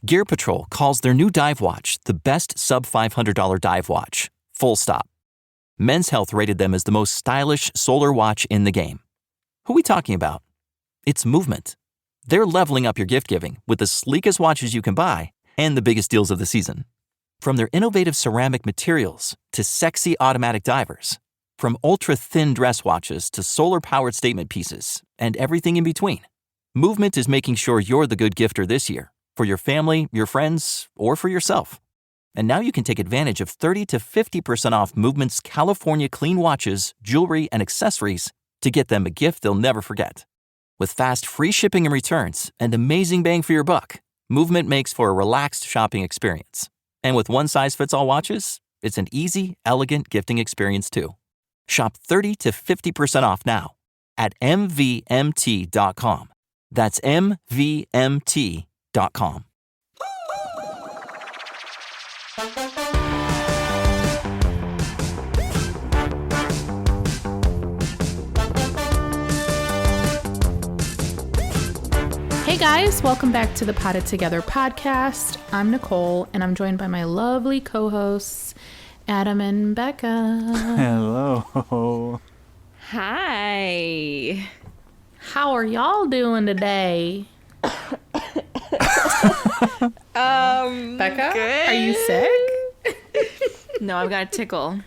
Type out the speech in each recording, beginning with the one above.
Gear Patrol calls their new dive watch the best sub-$500 dive watch. Full stop. Men's Health rated them as the most stylish solar watch in the game. Who are we talking about? It's Movement. They're leveling up your gift giving with the sleekest watches you can buy and the biggest deals of the season. From their innovative ceramic materials to sexy automatic divers, from ultra-thin dress watches to solar-powered statement pieces, and everything in between, Movement is making sure you're the good gifter this year for your family, your friends, or for yourself. And now you can take advantage of 30 to 50% off Movement's California clean watches, jewelry, and accessories to get them a gift they'll never forget. With fast, free shipping and returns and amazing bang for your buck, Movement makes for a relaxed shopping experience. And with one-size-fits-all watches, it's an easy, elegant gifting experience too. Shop 30 to 50% off now at mvmt.com. That's mvmt.com. Hey guys, welcome back to the Potted Together podcast. I'm Nicole, and I'm joined by my lovely co-hosts, Adam and Becca. Hello. Hi. How are y'all doing today? Becca, good. are you sick? No, I've got a tickle.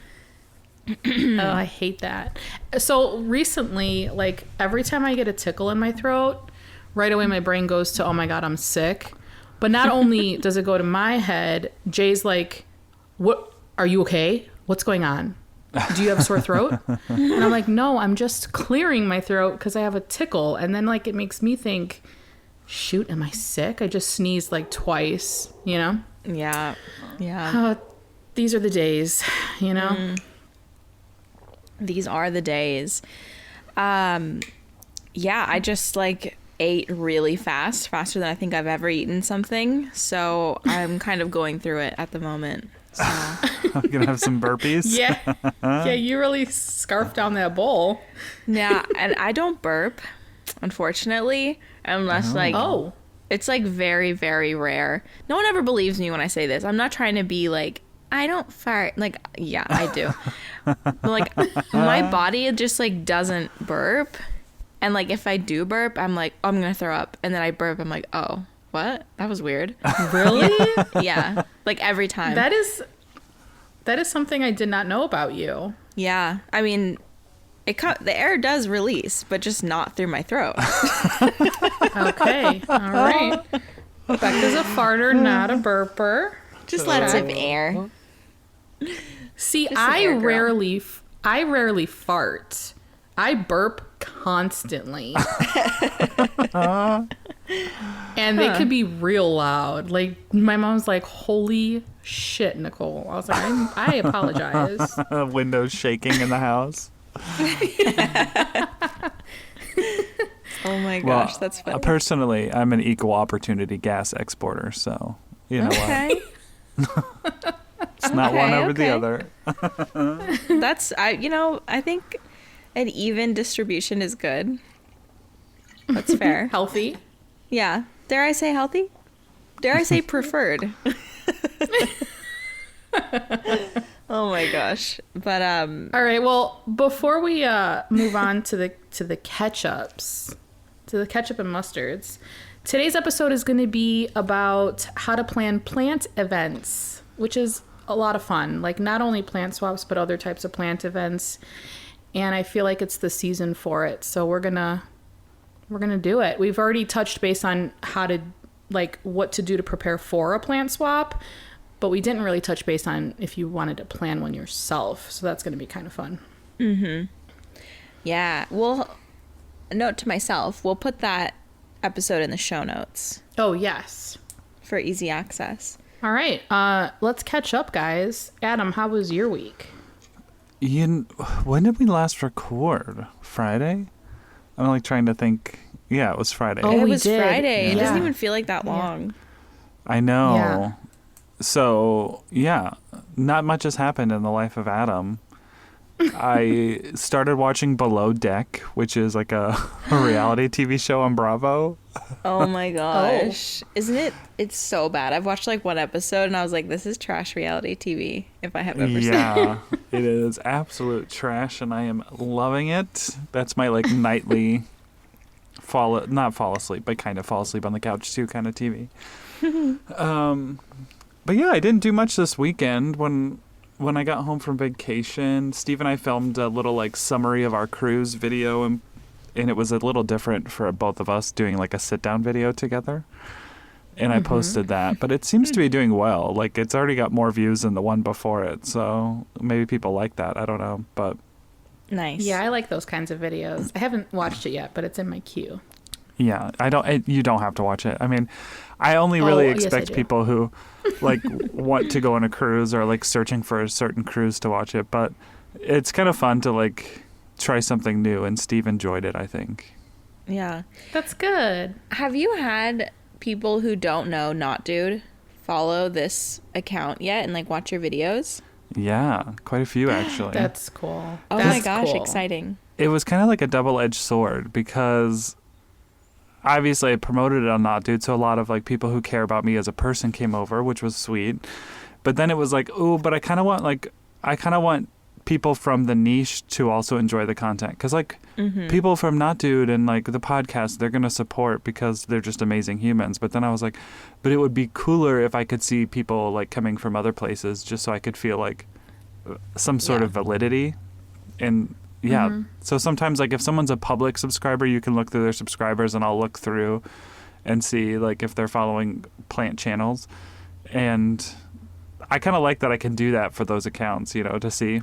Oh, I hate that. So recently, like every time I get a tickle in my throat, right away my brain goes to, oh my God, I'm sick. But not only does it go to my head, Jay's like, what, are you okay? What's going on? Do you have a sore throat? And I'm like, no, I'm just clearing my throat because I have a tickle. And then like it makes me think, shoot, am I sick? I just sneezed like twice, you know? Yeah. Yeah. These are the days, you know? These are the days. Yeah, I just like ate really fast, faster than I think I've ever eaten something. So I'm kind of going through it at the moment. So. I'm going to have some burpees. Yeah. Yeah, you really scarfed down that bowl. Yeah, and I don't burp, unfortunately, unless it's like very, very rare. No one ever believes me when I say this. I'm not trying to be like, I don't fart. Like, yeah, I do. But like my body just like doesn't burp. And like if I do burp, I'm like, oh, I'm going to throw up. And then I burp, I'm like, oh, what? That was weird. Really? Yeah. Like every time. That is something I did not know about you. Yeah. I mean, the air does release, but just not through my throat. Okay. All right. Becca's a farter, not a burper. Just lots of air. See, Just an I air girl. rarely fart. I burp constantly. And they could be real loud. Like my mom's like, holy shit, Nicole. I was like, I apologize. Windows shaking in the house. Oh my gosh, that's funny. Personally, I'm an equal opportunity gas exporter, so you know what? It's not one over the other. I think an even distribution is good. That's fair. Healthy. Yeah. Dare I say healthy? Dare I say preferred? Oh my gosh. But All right, well, before we move on to the ketchups, to the ketchup and mustards, today's episode is going to be about how to plan plant events, which is a lot of fun. Like not only plant swaps, but other types of plant events. And I feel like it's the season for it. So we're going to do it. We've already touched base on how to, like, what to do to prepare for a plant swap, but we didn't really touch base on if you wanted to plan one yourself. So that's going to be kind of fun. Mm-hmm. Yeah. Well, note to myself, we'll put that episode in the show notes. Oh, yes. For easy access. All right. Let's catch up, guys. Adam, how was your week? When did we last record? Friday? I'm like trying to think. Yeah, it was Friday. Oh, it was did. Friday. Yeah. It doesn't even feel like that long. I know. Yeah. So, yeah, not much has happened in the life of Adam. I started watching Below Deck, which is like a reality TV show on Bravo. Oh my gosh. Isn't it? It's so bad. I've watched like one episode and I was like, this is trash reality TV, if I have ever seen it. Yeah, it is absolute trash, and I am loving it. That's my like nightly not fall asleep, but kind of fall asleep on the couch too kind of TV. But yeah, I didn't do much this weekend. When I got home from vacation, Steve and I filmed a little like summary of our cruise video, and it was a little different for both of us doing like a sit down video together. And I posted that, but it seems to be doing well. Like it's already got more views than the one before it, so maybe people like that. I don't know, but nice. Yeah, I like those kinds of videos. I haven't watched it yet, but it's in my queue. Yeah, you don't have to watch it. I mean, I only really expect people who like want to go on a cruise or like searching for a certain cruise to watch it, but it's kind of fun to like try something new, and Steve enjoyed it, I think. Yeah. That's good. Have you had people who don't know Not Dude follow this account yet and like watch your videos? Yeah, quite a few actually. That's cool. Oh That's my gosh, cool. exciting. It was kind of like a double-edged sword because obviously I promoted it on Not Dude, so a lot of like people who care about me as a person came over, which was sweet. But then it was like, oh, but I kind of want people from the niche to also enjoy the content, because like people from Not Dude and like the podcast, they're gonna support because they're just amazing humans. But then I was like, but it would be cooler if I could see people like coming from other places, just so I could feel like some sort of validity. And so sometimes like if someone's a public subscriber, you can look through their subscribers, and I'll look through and see like if they're following plant channels, and I kind of like that I can do that for those accounts, you know, to see.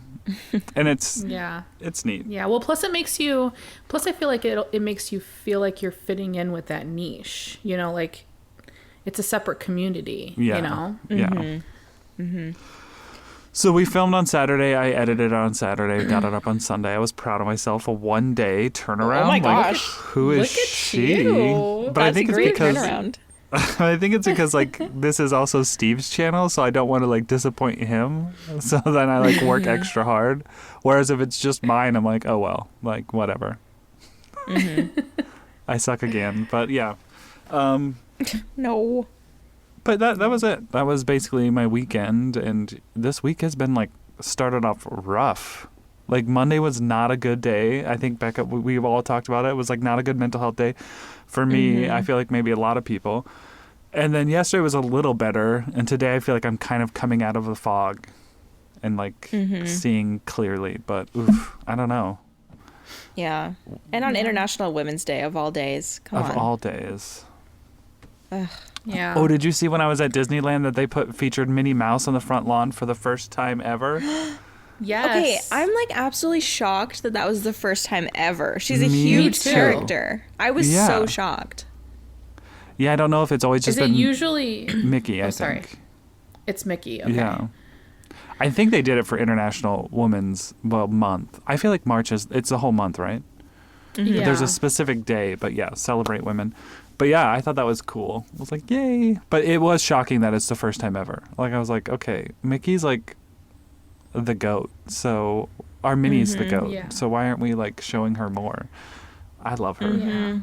And it's neat. Yeah. Well, plus I feel like it makes you feel like you're fitting in with that niche, you know, like it's a separate community, you know? So we filmed on Saturday. I edited it on Saturday, got it up on Sunday. I was proud of myself. A 1-day turnaround. Oh my gosh. Like, who is she? You. But That's I think a great it's because turnaround. I think it's because like this is also Steve's channel, so I don't want to like disappoint him. So then I like work extra hard. Whereas if it's just mine, I'm like, oh well, like whatever. I suck again, but yeah. No. But that was it. That was basically my weekend, and this week has been like started off rough. Like Monday was not a good day. I think Becca, we've all talked about it. It was like not a good mental health day for me. I feel like maybe a lot of people. And then yesterday was a little better, and today I feel like I'm kind of coming out of the fog and like seeing clearly. But oof, I don't know. Yeah. And on International Women's Day of all days. Come on. Of all days. Ugh. Yeah. Oh, did you see when I was at Disneyland that they featured Minnie Mouse on the front lawn for the first time ever? Yes. Okay, I'm like absolutely shocked that was the first time ever. She's a Me huge too. character. I was so shocked. Yeah, I don't know if it's always just Is it been usually Mickey, I think. Sorry. It's Mickey. Okay. Yeah. I think they did it for International Women's Month. I feel like March it's the whole month, right? Yeah. There's a specific day, but yeah, celebrate women. But yeah, I thought that was cool. I was like, yay. But it was shocking that it's the first time ever. Like, I was like, okay, Mickey's like the GOAT. So our Minnie's the GOAT. Yeah. So why aren't we like showing her more? I love her. Yeah.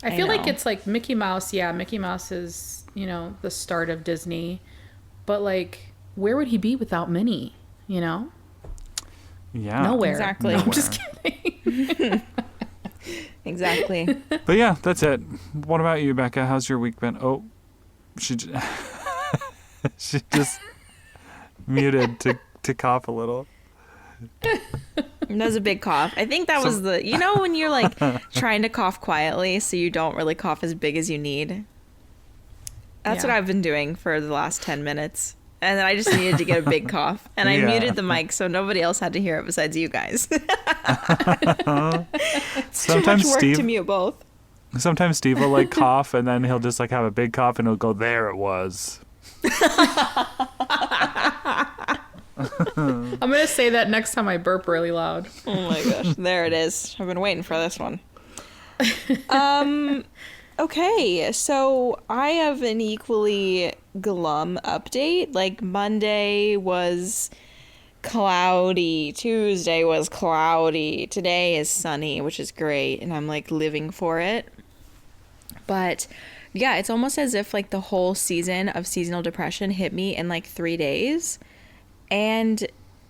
I feel like know. it's like Mickey Mouse. Yeah, Mickey Mouse is, you know, the start of Disney. But like, where would he be without Minnie? You know? Yeah. Nowhere. Exactly. No, I'm just kidding. Exactly. But yeah, that's it. What about you, Becca? How's your week been? Oh, she just muted to cough a little. That was a big cough. I think that was you know when you're like trying to cough quietly so you don't really cough as big as you need? That's what I've been doing for the last 10 minutes. And then I just needed to get a big cough. And I muted the mic so nobody else had to hear it besides you guys. It's too much work to mute both. Sometimes Steve will like cough and then he'll just like have a big cough and he'll go, there it was. I'm going to say that next time I burp really loud. Oh my gosh. There it is. I've been waiting for this one. Okay, so I have an equally glum update. Like Monday was cloudy. Tuesday was cloudy. Today is sunny, which is great, and I'm like living for it. But yeah, it's almost as if like the whole season of seasonal depression hit me in like 3 days, and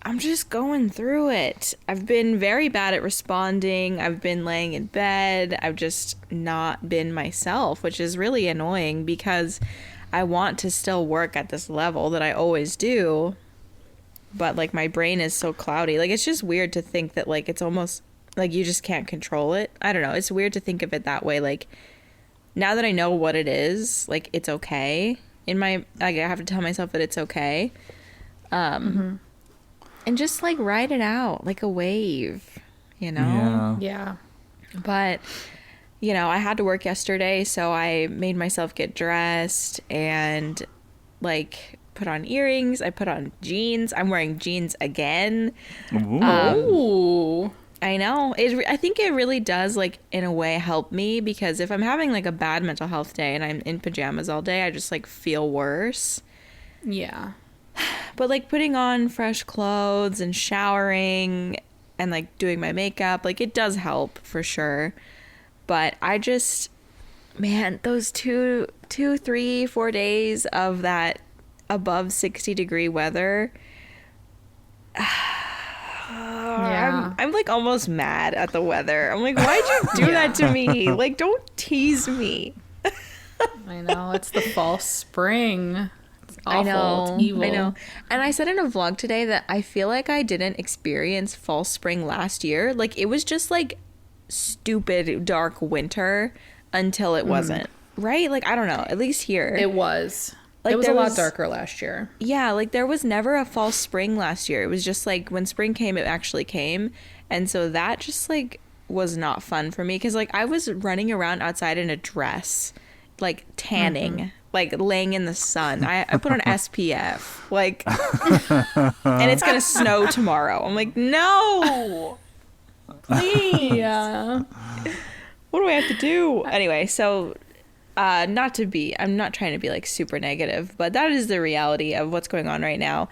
I'm just going through it. I've been very bad at responding. I've been laying in bed. I've just not been myself, which is really annoying because I want to still work at this level that I always do. But like my brain is so cloudy. Like it's just weird to think that like it's almost like you just can't control it. I don't know. It's weird to think of it that way. Like now that I know what it is, like it's okay. Like I have to tell myself that it's okay. And just like ride it out like a wave, you know? Yeah. But, you know, I had to work yesterday, so I made myself get dressed and like put on earrings. I put on jeans. I'm wearing jeans again. Ooh. I know. I think it really does, like, in a way, help me because if I'm having like a bad mental health day and I'm in pajamas all day, I just like feel worse. Yeah. But like putting on fresh clothes and showering and like doing my makeup, like it does help for sure. But I just, man, those 2, 3, 4 days of that above 60-degree weather, I'm like almost mad at the weather. I'm like, why'd you do that to me? Like, don't tease me. I know. It's the false spring. Awful. I know. It's evil. I know. And I said in a vlog today that I feel like I didn't experience fall spring last year. Like it was just like stupid dark winter until it wasn't. Right? Like I don't know. At least here. It was. Like it was a lot darker last year. Yeah, like there was never a fall spring last year. It was just like when spring came, it actually came. And so that just like was not fun for me because like I was running around outside in a dress, like tanning. Like laying in the sun. I put on SPF, like, and it's gonna snow tomorrow. I'm like, no, please. Yeah. What do I have to do? Anyway, so I'm not trying to be like super negative, but that is the reality of what's going on right now.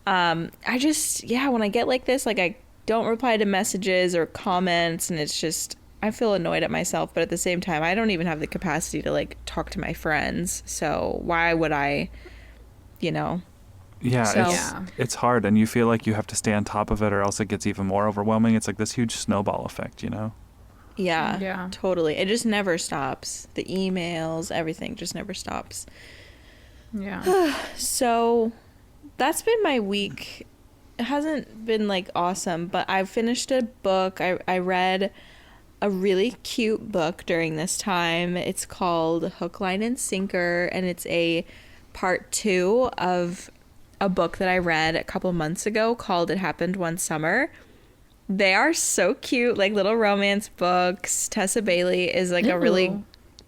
I just, when I get like this, like I don't reply to messages or comments, and it's just, I feel annoyed at myself, but at the same time, I don't even have the capacity to like talk to my friends. So why would I, you know? Yeah, it's hard, and you feel like you have to stay on top of it, or else it gets even more overwhelming. It's like this huge snowball effect, you know? Yeah, totally. It just never stops. The emails, everything just never stops. Yeah. So that's been my week. It hasn't been like awesome, but I finished a book. I read a really cute book during this time. It's called Hook, Line, and Sinker, and it's a part 2 of a book that I read a couple months ago called It Happened One Summer. They are so cute, like little romance books. Tessa Bailey is like a really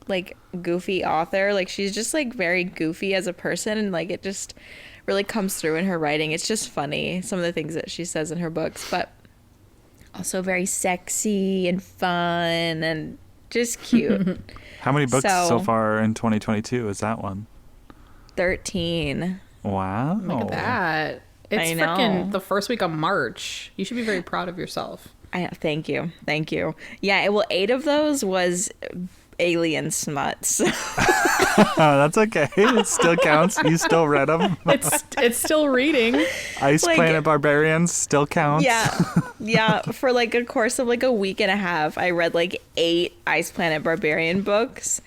like goofy author. Like she's just like very goofy as a person, and like it just really comes through in her writing. It's just funny, some of the things that she says in her books, but also very sexy and fun and just cute. How many books so far in 2022 is that one? 13. Wow. Look at that. It's freaking the first week of March. You should be very proud of yourself. Thank you. Yeah, well, 8 of those was alien smuts. That's okay. It still counts. You still read them. It's still reading. Ice Planet Barbarians still counts. Yeah. For like a course of like a week and a half, I read like 8 Ice Planet Barbarian books.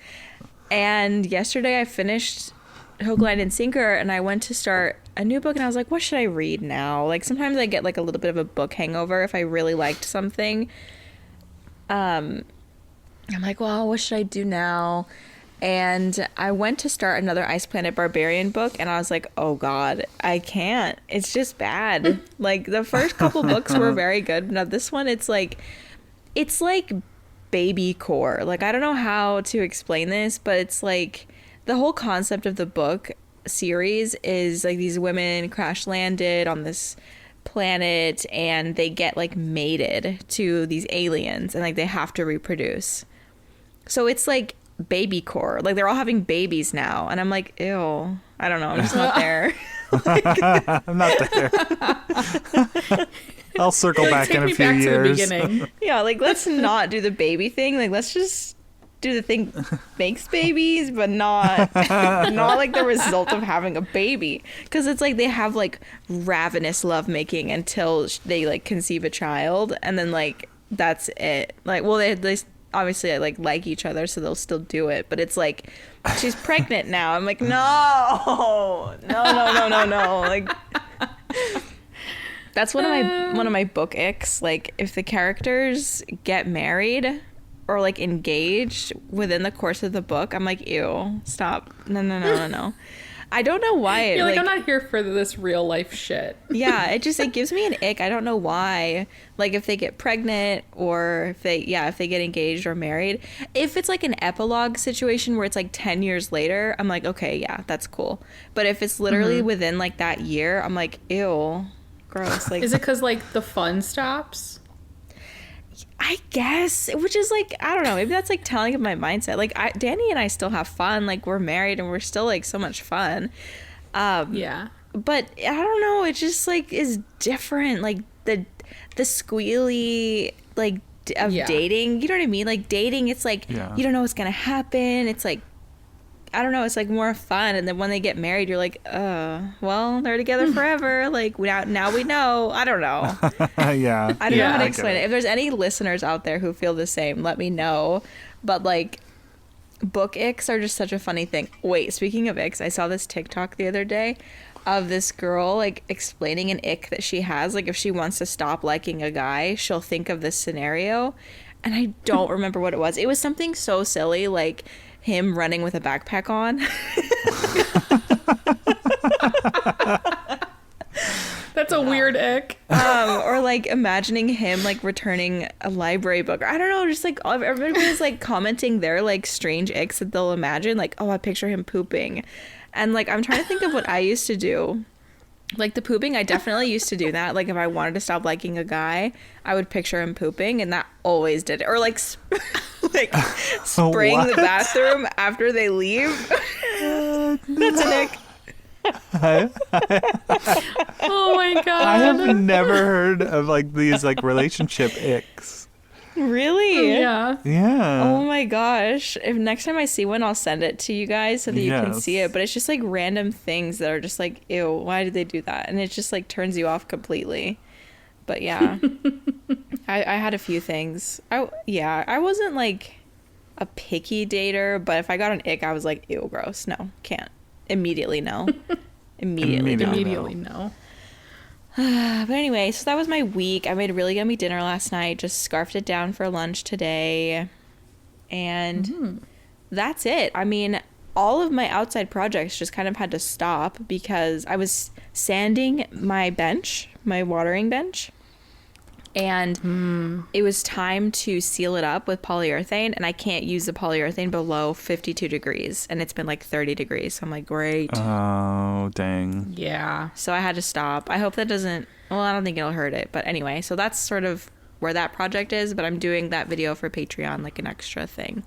And yesterday I finished Hook, Line, and Sinker, and I went to start a new book, and I was like, what should I read now? Like sometimes I get like a little bit of a book hangover if I really liked something. I'm like, well, what should I do now? And I went to start another Ice Planet Barbarian book, and I was like, oh God, I can't. It's just bad. Like the first couple books were very good. Now this one, it's like baby core. Like I don't know how to explain this, but it's like the whole concept of the book series is like these women crash landed on this planet, and they get like mated to these aliens, and like they have to reproduce. So it's like baby core. Like they're all having babies now, and I'm like, ew. I don't know. I'm just not there. I'm not there. I'll circle back in a few years. Yeah, like let's not do the baby thing. Like let's just do the thing makes babies, but not like the result of having a baby. Because it's like they have like ravenous lovemaking until they like conceive a child, and then like that's it. Like, well, they obviously like each other, so they'll still do it. But it's like she's pregnant now. I'm like, no. Like. That's one of my book icks. Like, if the characters get married or like engaged within the course of the book, I'm like, ew, stop. No. I don't know why. You're like, I'm not here for this real life shit. Yeah, it gives me an ick. I don't know why. Like, if they get pregnant or if they get engaged or married. If it's like an epilogue situation where it's like 10 years later, I'm like, okay, yeah, that's cool. But if it's literally within like that year, I'm like, ew. Gross. Like, is it because like the fun stops? I guess, which is like, I don't know, maybe that's like telling of my mindset. Like Danny and I still have fun. Like we're married and we're still like so much fun. Yeah. But I don't know. It just like is different. Like the squealy like of dating. You know what I mean? Like dating, it's like you don't know what's gonna happen. It's like, I don't know, it's like more fun. And then when they get married, you're like, well, they're together forever. Like now we know. I don't know. Yeah. I don't know how to explain it. If there's any listeners out there who feel the same, let me know. But like book icks are just such a funny thing. Wait, speaking of icks, I saw this TikTok the other day of this girl like explaining an ick that she has. Like if she wants to stop liking a guy, she'll think of this scenario. And I don't remember what it was. It was something so silly, like him running with a backpack on. That's a weird ick. Or like imagining him like returning a library book. I don't know, just like everybody's like commenting their like strange icks that they'll imagine. Like, oh, I picture him pooping. And like I'm trying to think of what I used to do. Like the pooping, I definitely used to do that. Like if I wanted to stop liking a guy, I would picture him pooping, and that always did it. Or like like spraying the bathroom after they leave. That's an ick. Oh my god. I have never heard of like these like relationship icks. Really? Yeah. Oh my gosh. If next time I see one, I'll send it to you guys so that you can see it. But it's just like random things that are just like, ew, why did they do that? And it just like turns you off completely. But yeah. I had a few things. I wasn't like a picky dater, but if I got an ick, I was like, ew, gross. No, can't. Immediately no. Immediately no. But anyway, so that was my week. I made a really yummy dinner last night. Just scarfed it down for lunch today. And that's it. I mean, all of my outside projects just kind of had to stop because I was sanding my bench, my watering bench. And it was time to seal it up with polyurethane, and I can't use the polyurethane below 52 degrees, and it's been like 30 degrees. So I'm like, great. Oh, dang. Yeah. So I had to stop. I hope that doesn't, well, I don't think it'll hurt it. But anyway, so that's sort of where that project is, but I'm doing that video for Patreon, like an extra thing.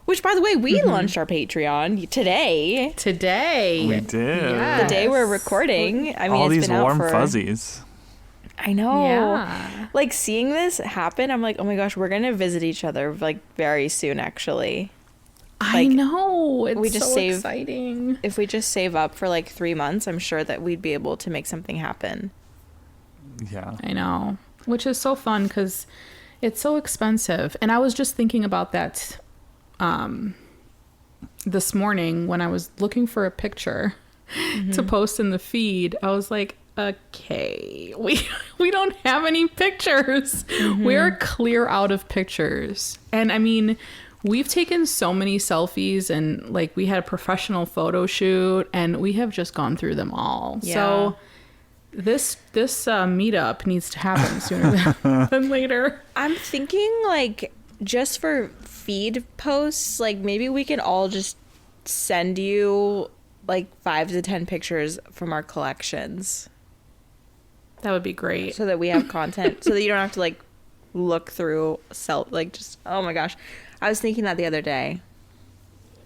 Which, by the way, we launched our Patreon today. We did. Yes. The day we're recording. I mean, all it's these been warm out for... fuzzies. I know. Yeah. Like seeing this happen, I'm like, oh my gosh, we're gonna visit each other like very soon. Actually, I know. It's we just so save, exciting. If we just save up for like 3 months, I'm sure that we'd be able to make something happen. Yeah. I know. Which is so fun because it's so expensive. And I was just thinking about that this morning when I was looking for a picture to post in the feed. I was like, okay, we don't have any pictures. We're clear out of pictures. And I mean, we've taken so many selfies, and like we had a professional photo shoot, and we have just gone through them all. Yeah. So this meetup needs to happen sooner than later. I'm thinking like just for feed posts, like maybe we can all just send you like 5 to 10 pictures from our collections. That would be great. So that we have content, so that you don't have to like look through like just, oh my gosh. I was thinking that the other day.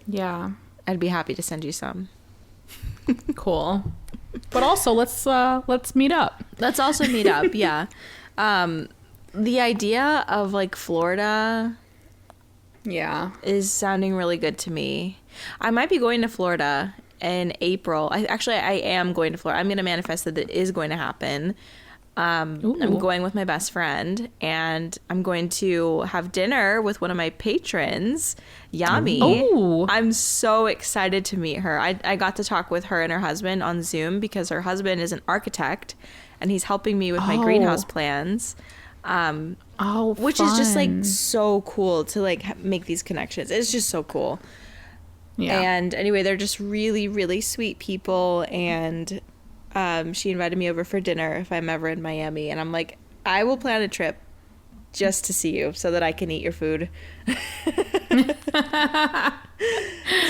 Yeah. I'd be happy to send you some. Cool. But also, let's meet up. Let's also meet up. Yeah. The idea of like Florida is sounding really good to me. I might be going to Florida in April. I am going to Florida. I'm going to manifest that it is going to happen. I'm going with my best friend, and I'm going to have dinner with one of my patrons, Yami. Ooh. I'm so excited to meet her. I got to talk with her and her husband on Zoom because her husband is an architect, and he's helping me with my greenhouse plans. Which is just like so cool to like make these connections. It's just so cool. Yeah. And anyway, they're just really, really sweet people, and she invited me over for dinner if I'm ever in Miami, and I'm like, I will plan a trip just to see you so that I can eat your food.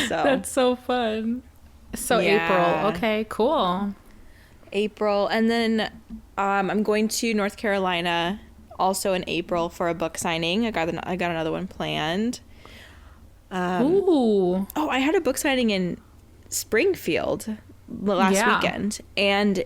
That's so fun. So yeah. April. Okay, cool. April. And then I'm going to North Carolina also in April for a book signing. I got another one planned. Ooh. Oh, I had a book signing in Springfield last weekend, and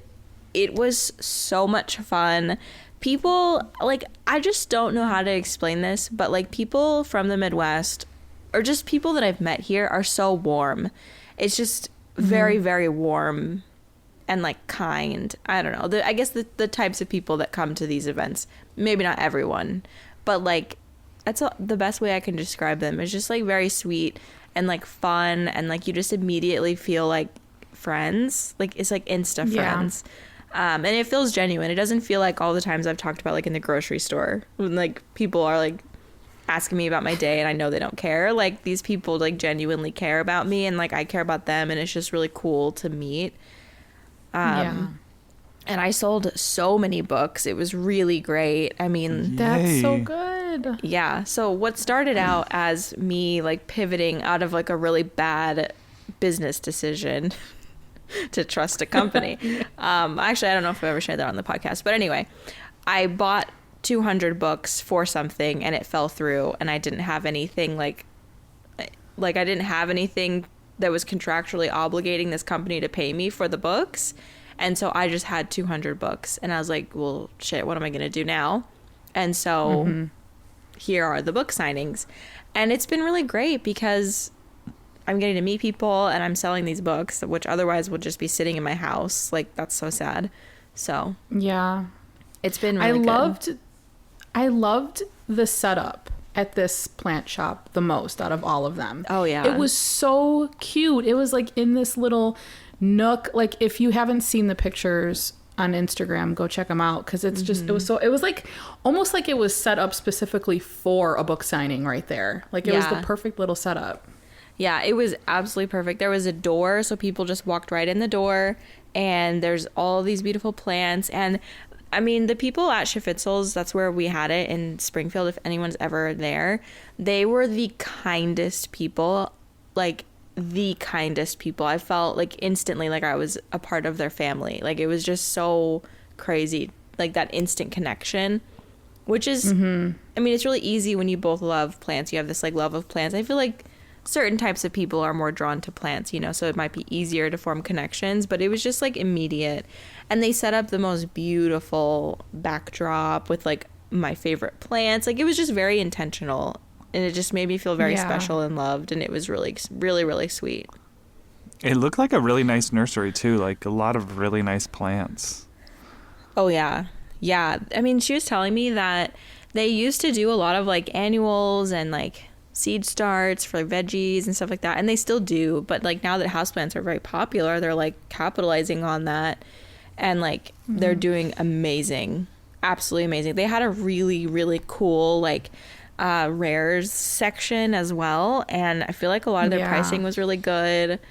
it was so much fun. People, like, I just don't know how to explain this, but like people from the Midwest or just people that I've met here are so warm. It's just very, very warm and like kind. I don't know. I guess the types of people that come to these events, maybe not everyone, but like that's the best way I can describe them. It's just like very sweet and like fun, and like you just immediately feel like friends. Like it's like insta friends. And it feels genuine. It doesn't feel like all the times I've talked about like in the grocery store when like people are like asking me about my day and I know they don't care. Like these people like genuinely care about me, and like I care about them, and it's just really cool to meet. And I sold so many books. It was really great. I mean, that's so good. Yeah. So what started out as me like pivoting out of like a really bad business decision to trust a company. Actually, I don't know if I've ever shared that on the podcast, but anyway, I bought 200 books for something and it fell through, and I didn't have anything like I didn't have anything that was contractually obligating this company to pay me for the books. And so I just had 200 books, and I was like, well, shit, what am I going to do now? And so here are the book signings. And it's been really great because I'm getting to meet people and I'm selling these books, which otherwise would just be sitting in my house. Like, that's so sad. So yeah, it's been really good. I loved the setup at this plant shop the most out of all of them. Oh yeah. It was so cute. It was like in this little nook. Like if you haven't seen the pictures on Instagram, go check them out, because it's just it was like almost like it was set up specifically for a book signing right there. Like it was the perfect little setup. Yeah, it was absolutely perfect. There was a door, so people just walked right in the door, and there's all these beautiful plants. And I mean, the people at Schifitzel's, that's where we had it in Springfield, if anyone's ever there, they were the kindest people, like the kindest people. I felt like instantly like I was a part of their family. Like it was just so crazy, like that instant connection, which is, I mean, it's really easy when you both love plants. You have this like love of plants. I feel like certain types of people are more drawn to plants, you know, so it might be easier to form connections, but it was just like immediate. And they set up the most beautiful backdrop with like my favorite plants. Like it was just very intentional, and it just made me feel very special and loved, and it was really, really, really sweet. It looked like a really nice nursery too, like a lot of really nice plants. Oh yeah. Yeah. I mean, she was telling me that they used to do a lot of like annuals and like seed starts for like veggies and stuff like that, and they still do, but like now that houseplants are very popular, they're like capitalizing on that, and like they're doing amazing, absolutely amazing. They had a really, really cool like rares section as well, and I feel like a lot of their pricing was really good.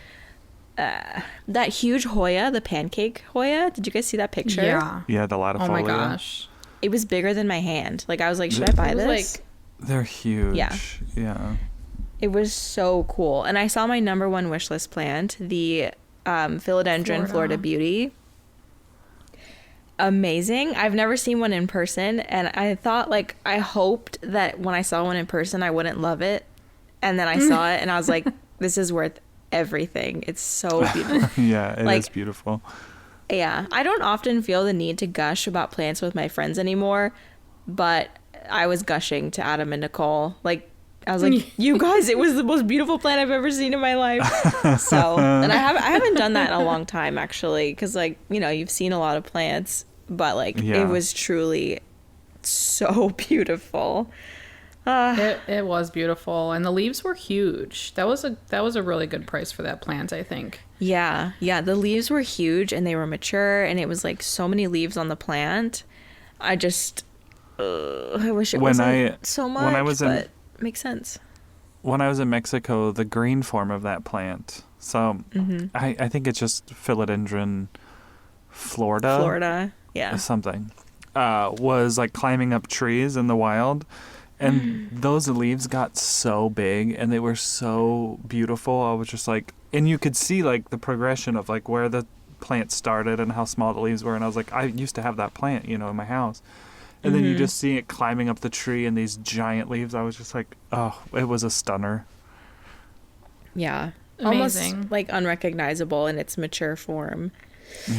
That huge Hoya, the pancake Hoya, did you guys see that picture? Yeah, the latifolia. Oh my gosh, it was bigger than my hand. Like I was like, should I buy this? Like, they're huge. Yeah. It was so cool. And I saw my number one wish list plant, the philodendron Florida Beauty. Amazing. I've never seen one in person, and I thought, like, I hoped that when I saw one in person I wouldn't love it, and then I saw it and I was like, this is worth everything. It's so beautiful. Yeah, it is beautiful. Yeah, I don't often feel the need to gush about plants with my friends anymore, but I was gushing to Adam and Nicole. Like, I was like, you guys, it was the most beautiful plant I've ever seen in my life. So, and I haven't done that in a long time, actually, because, like, you know, you've seen a lot of plants, but, like, it was truly so beautiful. It was beautiful, and the leaves were huge. That was a really good price for that plant, I think. Yeah, the leaves were huge, and they were mature, and it was, like, so many leaves on the plant. I just... I wish it wasn't so much, but makes sense. When I was in Mexico, the green form of that plant, so I think it's just Philodendron Florida, yeah, something, was like climbing up trees in the wild, and those leaves got so big and they were so beautiful. I was just like, and you could see like the progression of like where the plant started and how small the leaves were, and I was like, I used to have that plant, you know, in my house. And then you just see it climbing up the tree and these giant leaves. I was just like, oh, it was a stunner. Yeah. Amazing. Almost like unrecognizable in its mature form.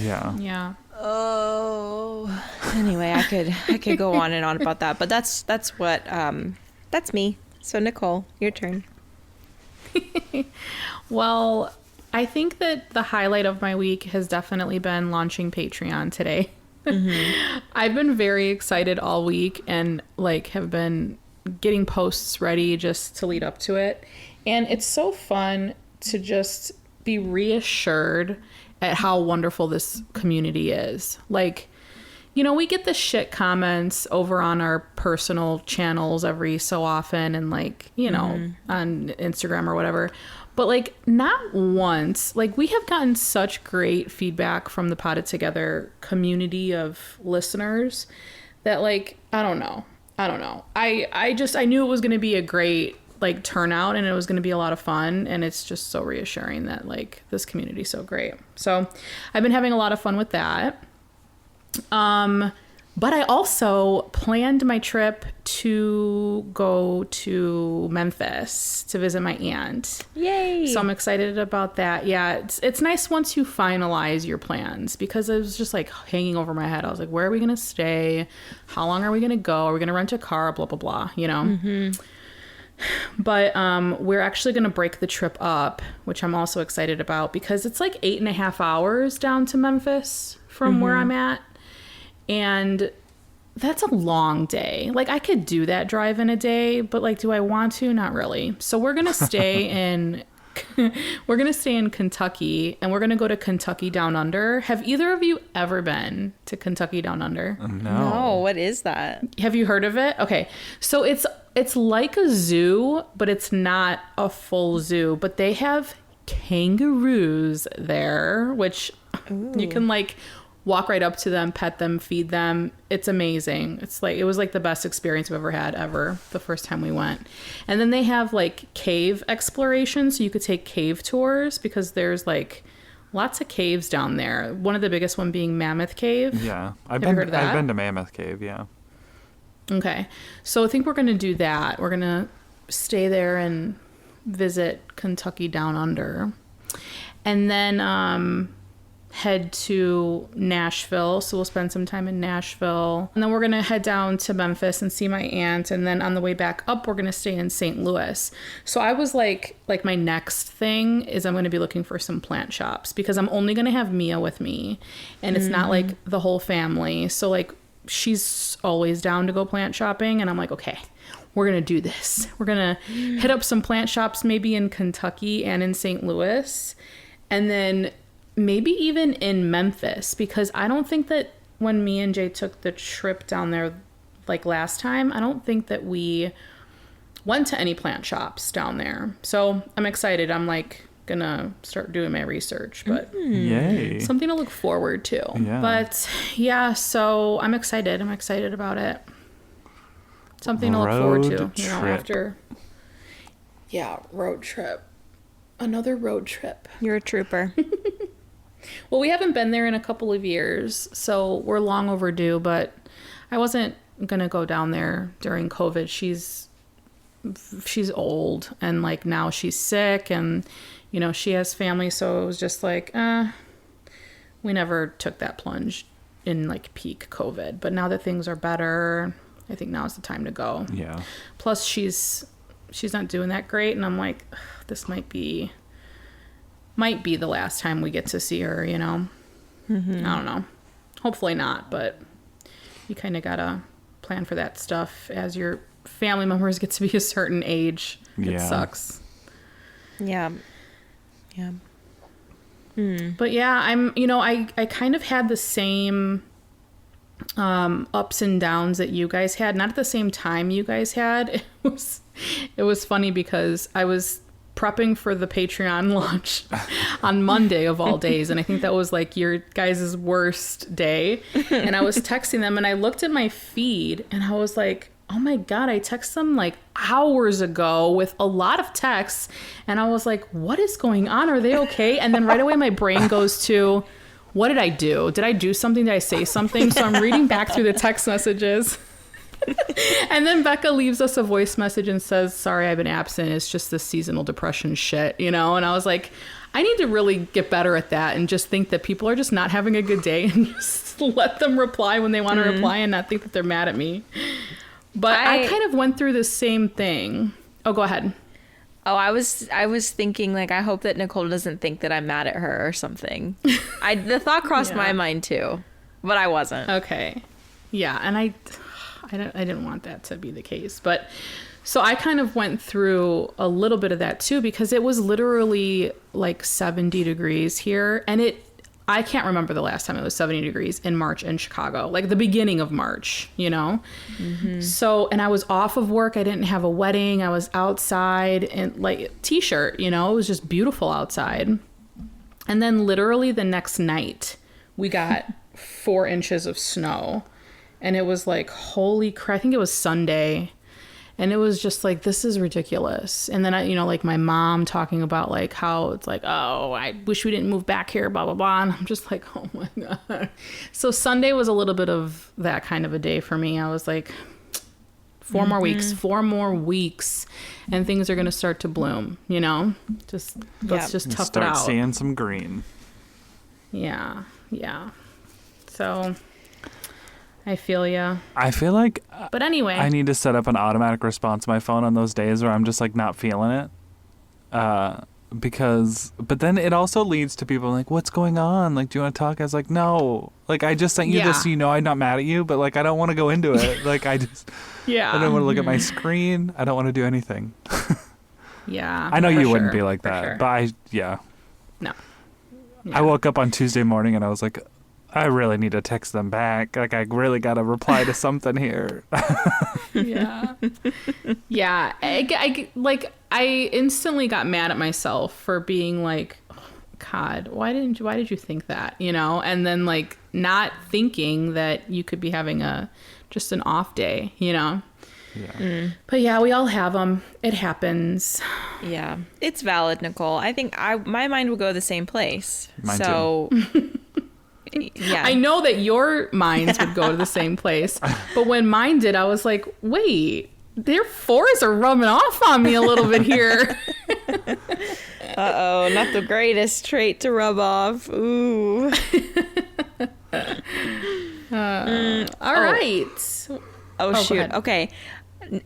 Yeah. Yeah. Oh. Anyway, I could go on and on about that, but that's me. So Nicole, your turn. Well, I think that the highlight of my week has definitely been launching Patreon today. I've been very excited all week and like have been getting posts ready just to lead up to it. And it's so fun to just be reassured at how wonderful this community is. Like, you know, we get the shit comments over on our personal channels every so often and like, you know, on Instagram or whatever. But, like, not once. Like, we have gotten such great feedback from the Potted Together community of listeners that, like, I don't know. I knew it was going to be a great, like, turnout and it was going to be a lot of fun. And it's just so reassuring that, like, this community is so great. So I've been having a lot of fun with that. But I also planned my trip to go to Memphis to visit my aunt. Yay! So I'm excited about that. Yeah, it's nice once you finalize your plans because it was just like hanging over my head. I was like, where are we going to stay? How long are we going to go? Are we going to rent a car? Blah, blah, blah, you know? But we're actually going to break the trip up, which I'm also excited about because it's like 8.5 hours down to Memphis from where I'm at. And that's a long day. Like, I could do that drive in a day, but, like, do I want to? Not really. So we're going to stay in Kentucky, and we're going to go to Kentucky Down Under. Have either of you ever been to Kentucky Down Under? No. What is that? Have you heard of it? Okay. So it's like a zoo, but it's not a full zoo, but they have kangaroos there, which you can, like, walk right up to them, pet them, feed them. It's amazing. It was like the best experience I've ever had the first time we went. And then they have like cave exploration. So you could take cave tours because there's like lots of caves down there. One of the biggest one being Mammoth Cave. Yeah. Have you heard of that? I've been to Mammoth Cave. Yeah. Okay. So I think we're going to do that. We're going to stay there and visit Kentucky Down Under. And then, head to Nashville. So we'll spend some time in Nashville. And then we're going to head down to Memphis and see my aunt. And then on the way back up, we're going to stay in St. Louis. So I was like my next thing is I'm going to be looking for some plant shops because I'm only going to have Mia with me. And it's not like the whole family. So like she's always down to go plant shopping. And I'm like, okay, we're going to do this. We're going to hit up some plant shops maybe in Kentucky and in St. Louis. And then maybe even in Memphis, because I don't think that when me and Jay took the trip down there like last time, I don't think that we went to any plant shops down there. So I'm excited. I'm like gonna start doing my research, but Yay. Something to look forward to. Yeah. But yeah, so I'm excited. I'm excited about it. Something to look forward to, you know, after. Yeah, road trip. Another road trip. You're a trooper. Well, we haven't been there in a couple of years, so we're long overdue, but I wasn't going to go down there during COVID. She's she's old and like now she's sick and, you know, she has family. So it was just like, we never took that plunge in like peak COVID. But now that things are better, I think now is the time to go. Yeah. Plus she's not doing that great. And I'm like, this might be the last time we get to see her, you know? Mm-hmm. I don't know. Hopefully not, but you kind of gotta plan for that stuff as your family members get to be a certain age. Yeah. It sucks. Yeah. But yeah, I kind of had the same ups and downs that you guys had, not at the same time you guys had. It was funny because I was prepping for the Patreon launch on Monday of all days, and I think that was like your guys' worst day. And I was texting them and I looked at my feed and I was like, oh my God, I texted them like hours ago with a lot of texts. And I was like, what is going on? Are they okay? And then right away my brain goes to, what did I do? Did I do something? Did I say something? So I'm reading back through the text messages. And then Becca leaves us a voice message and says, sorry, I've been absent. It's just this seasonal depression shit, you know? And I was like, I need to really get better at that and just think that people are just not having a good day and just let them reply when they want to reply and not think that they're mad at me. But I kind of went through the same thing. Oh, go ahead. Oh, I was thinking like, I hope that Nicole doesn't think that I'm mad at her or something. The thought crossed my mind too, but I wasn't. Okay. Yeah. And I didn't want that to be the case, but so I kind of went through a little bit of that too, because it was literally like 70 degrees here. And I can't remember the last time it was 70 degrees in March in Chicago, like the beginning of March, you know? Mm-hmm. So, and I was off of work. I didn't have a wedding. I was outside in like t-shirt, you know, it was just beautiful outside. And then literally the next night we got 4 inches of snow. And it was like, holy crap, I think it was Sunday. And it was just like, this is ridiculous. And then, like my mom talking about like how it's like, oh, I wish we didn't move back here, blah, blah, blah. And I'm just like, oh my God. So Sunday was a little bit of that kind of a day for me. I was like, 4 more weeks, and things are going to start to bloom, you know? Let's just tough it out. Start seeing some green. Yeah. So I feel ya. I feel like, but anyway, I need to set up an automatic response to my phone on those days where I'm just like not feeling it. But then it also leads to people like, what's going on? Like, do you want to talk? I was like, no, like I just sent you this, so you know, I'm not mad at you, but like, I don't want to go into it. Like I just, I don't want to look at my screen. I don't want to do anything. Yeah. I know you wouldn't be like that, but no. Yeah. I woke up on Tuesday morning and I was like, I really need to text them back. Like, I really got to reply to something here. Yeah. Yeah. I instantly got mad at myself for being like, oh, God, why did you think that? You know? And then like not thinking that you could be having just an off day, you know? Yeah. But yeah, we all have them. It happens. Yeah. It's valid, Nicole. I think my mind will go the same place. Mine too. Yeah. I know that your minds would go to the same place, but when mine did, I was like, wait, their 4s are rubbing off on me a little bit here. Uh-oh, not the greatest trait to rub off. Ooh. All right. Oh, shoot. Okay.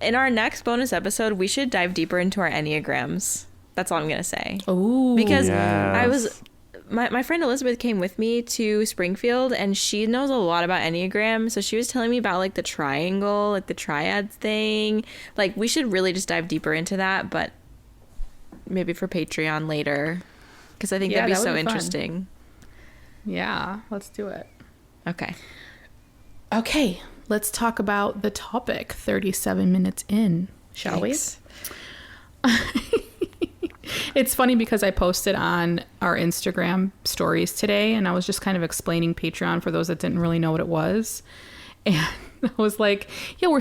In our next bonus episode, we should dive deeper into our Enneagrams. That's all I'm going to say. Oh, because yes. I was... My friend Elizabeth came with me to Springfield, and she knows a lot about Enneagram. So she was telling me about like the triangle, like the triad thing. Like we should really just dive deeper into that, but maybe for Patreon later, because I think that'd be so interesting. Yeah, let's do it. Okay, let's talk about the topic 37 minutes in, shall we? It's funny because I posted on our Instagram stories today, and I was just kind of explaining Patreon for those that didn't really know what it was. And I was like, yeah, you're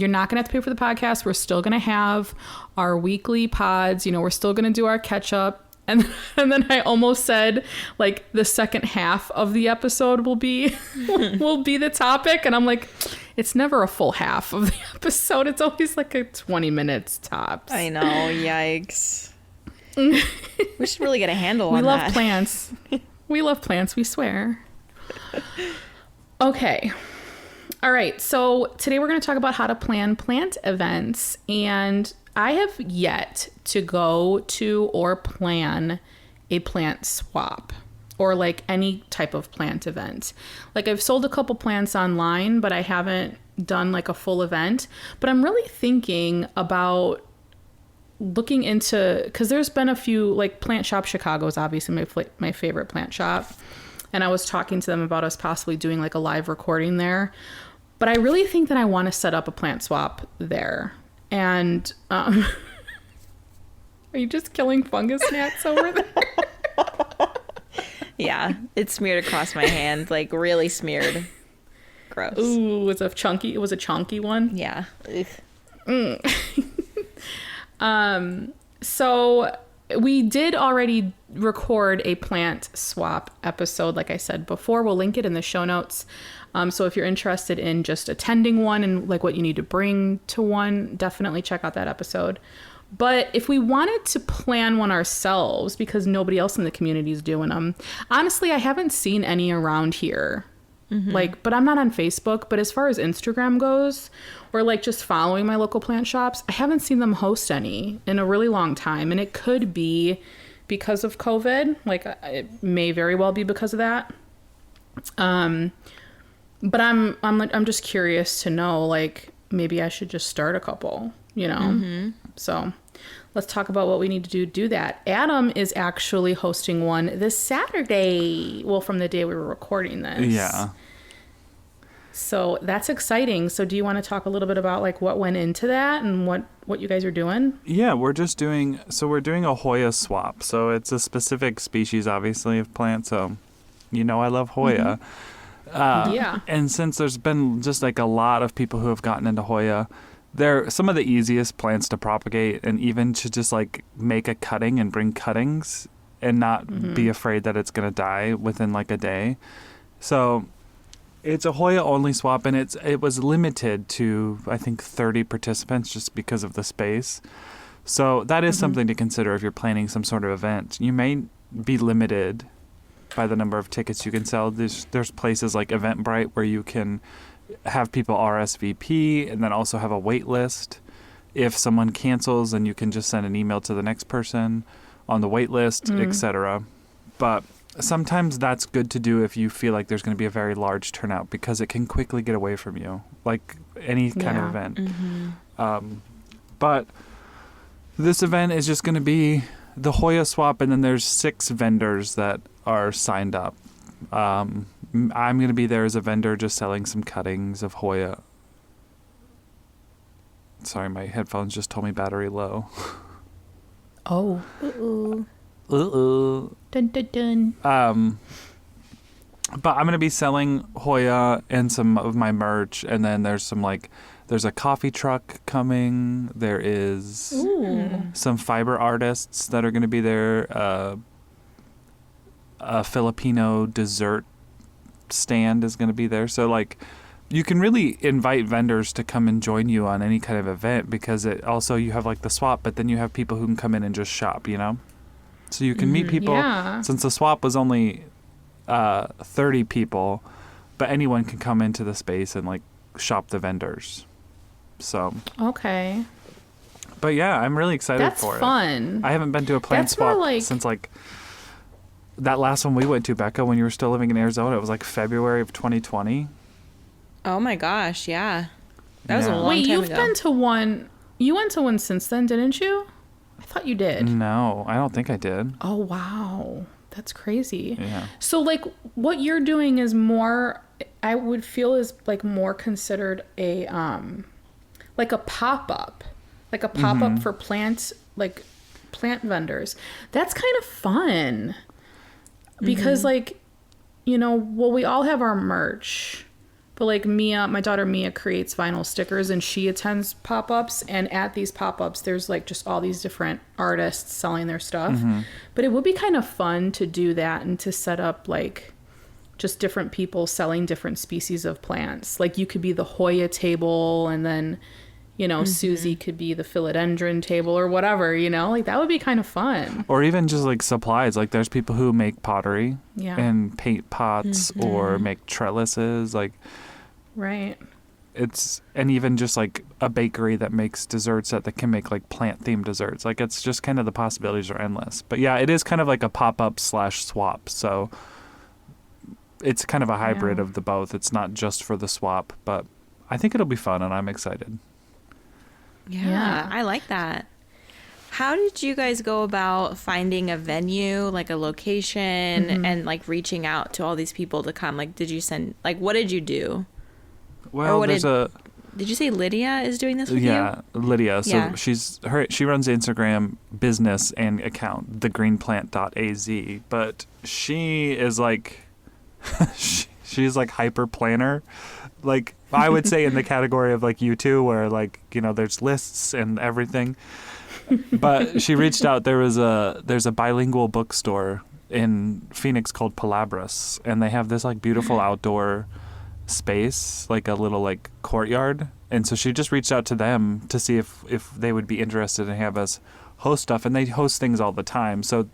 not going to have to pay for the podcast. We're still going to have our weekly pods. You know, we're still going to do our catch up. And then I almost said like the second half of the episode will be the topic. And I'm like, it's never a full half of the episode. It's always like a 20 minutes tops. I know. Yikes. We should really get a handle on that. We love plants. We love plants, we swear. Okay. All right. So today we're going to talk about how to plan plant events. And I have yet to go to or plan a plant swap or like any type of plant event. Like I've sold a couple plants online, but I haven't done like a full event. But I'm really thinking about looking into, because there's been a few, like Plant Shop Chicago is obviously my favorite plant shop, and I was talking to them about us possibly doing like a live recording there, but I really think that I want to set up a plant swap there. And are you just killing fungus gnats over there? Yeah, it's smeared across my hand, like really smeared. Gross. Ooh, it was a chunky one. Yeah. So we did already record a plant swap episode, like I said before. We'll link it in the show notes. So if you're interested in just attending one and like what you need to bring to one, definitely check out that episode. But if we wanted to plan one ourselves, because nobody else in the community is doing them, honestly, I haven't seen any around here. Like, but I'm not on Facebook. But as far as Instagram goes, or like just following my local plant shops, I haven't seen them host any in a really long time. And it could be because of COVID. Like, it may very well be because of that. But I'm just curious to know, like, maybe I should just start a couple, you know? So let's talk about what we need to do that. Adam is actually hosting one this Saturday. Well, from the day we were recording this. Yeah. So that's exciting. So do you want to talk a little bit about like what went into that and what you guys are doing? Yeah, we're doing a Hoya swap. So it's a specific species, obviously, of plant. So, I love Hoya. Yeah. And since there's been just like a lot of people who have gotten into Hoya, they're some of the easiest plants to propagate, and even to just like make a cutting and bring cuttings and not be afraid that it's going to die within like a day. So it's a Hoya only swap, and it was limited to, I think, 30 participants just because of the space. So that is something to consider if you're planning some sort of event. You may be limited by the number of tickets you can sell. There's places like Eventbrite where you can have people RSVP and then also have a wait list. If someone cancels, then you can just send an email to the next person on the wait list, etc. But sometimes that's good to do if you feel like there's going to be a very large turnout, because it can quickly get away from you, like any kind of event. But this event is just going to be the Hoya swap, and then there's 6 vendors that are signed up. I'm going to be there as a vendor just selling some cuttings of Hoya. Sorry, my headphones just told me battery low. Oh. Dun, dun, dun. But I'm going to be selling Hoya and some of my merch, and then there's a coffee truck coming. There is some fiber artists that are going to be there. A Filipino dessert stand is going to be there. So like, you can really invite vendors to come and join you on any kind of event, because it also, you have like the swap, but then you have people who can come in and just shop, So you can meet people. Yeah. Since the swap was only 30 people, but anyone can come into the space and like shop the vendors. So okay. But yeah, I'm really excited for it. That's fun. I haven't been to a plant swap since like that last one we went to, Becca, when you were still living in Arizona. It was like February of 2020. Oh my gosh, yeah. That was a long time ago. Wait, you've been to one. You went to one since then, didn't you? I thought you did. No, I don't think I did. Oh, wow. That's crazy. Yeah. So, like, what you're doing is more, I would feel is, like, more considered a, like a pop-up. Like a pop-up for plant vendors. That's kind of fun. Because, like, we all have our merch. But, like, my daughter Mia creates vinyl stickers, and she attends pop-ups. And at these pop-ups, there's, like, just all these different artists selling their stuff. But it would be kind of fun to do that and to set up, like, just different people selling different species of plants. Like you could be the Hoya table, and then, you know, Susie could be the philodendron table or whatever, you know, like that would be kind of fun. Or even just like supplies. Like there's people who make pottery and paint pots or make trellises. Like, right. And even just like a bakery that makes desserts that can make like plant themed desserts. Like it's just kind of, the possibilities are endless. But yeah, it is kind of like a pop-up / swap. So it's kind of a hybrid of the both. It's not just for the swap, but I think it'll be fun and I'm excited. Yeah, I like that. How did you guys go about finding a venue, like a location, and like reaching out to all these people to come? Like, did you send, like, what did you do? Well, did you say Lydia is doing this with you? Yeah, Lydia. So she runs the Instagram business and account, thegreenplant.az, but she is like, she's like hyper planner. Like I would say in the category of like you two, where like, you know, there's lists and everything. But she reached out. There's a bilingual bookstore in Phoenix called Palabras, and they have this like beautiful outdoor space, like a little like courtyard. And so she just reached out to them to see if they would be interested in have us host stuff, and they host things all the time. So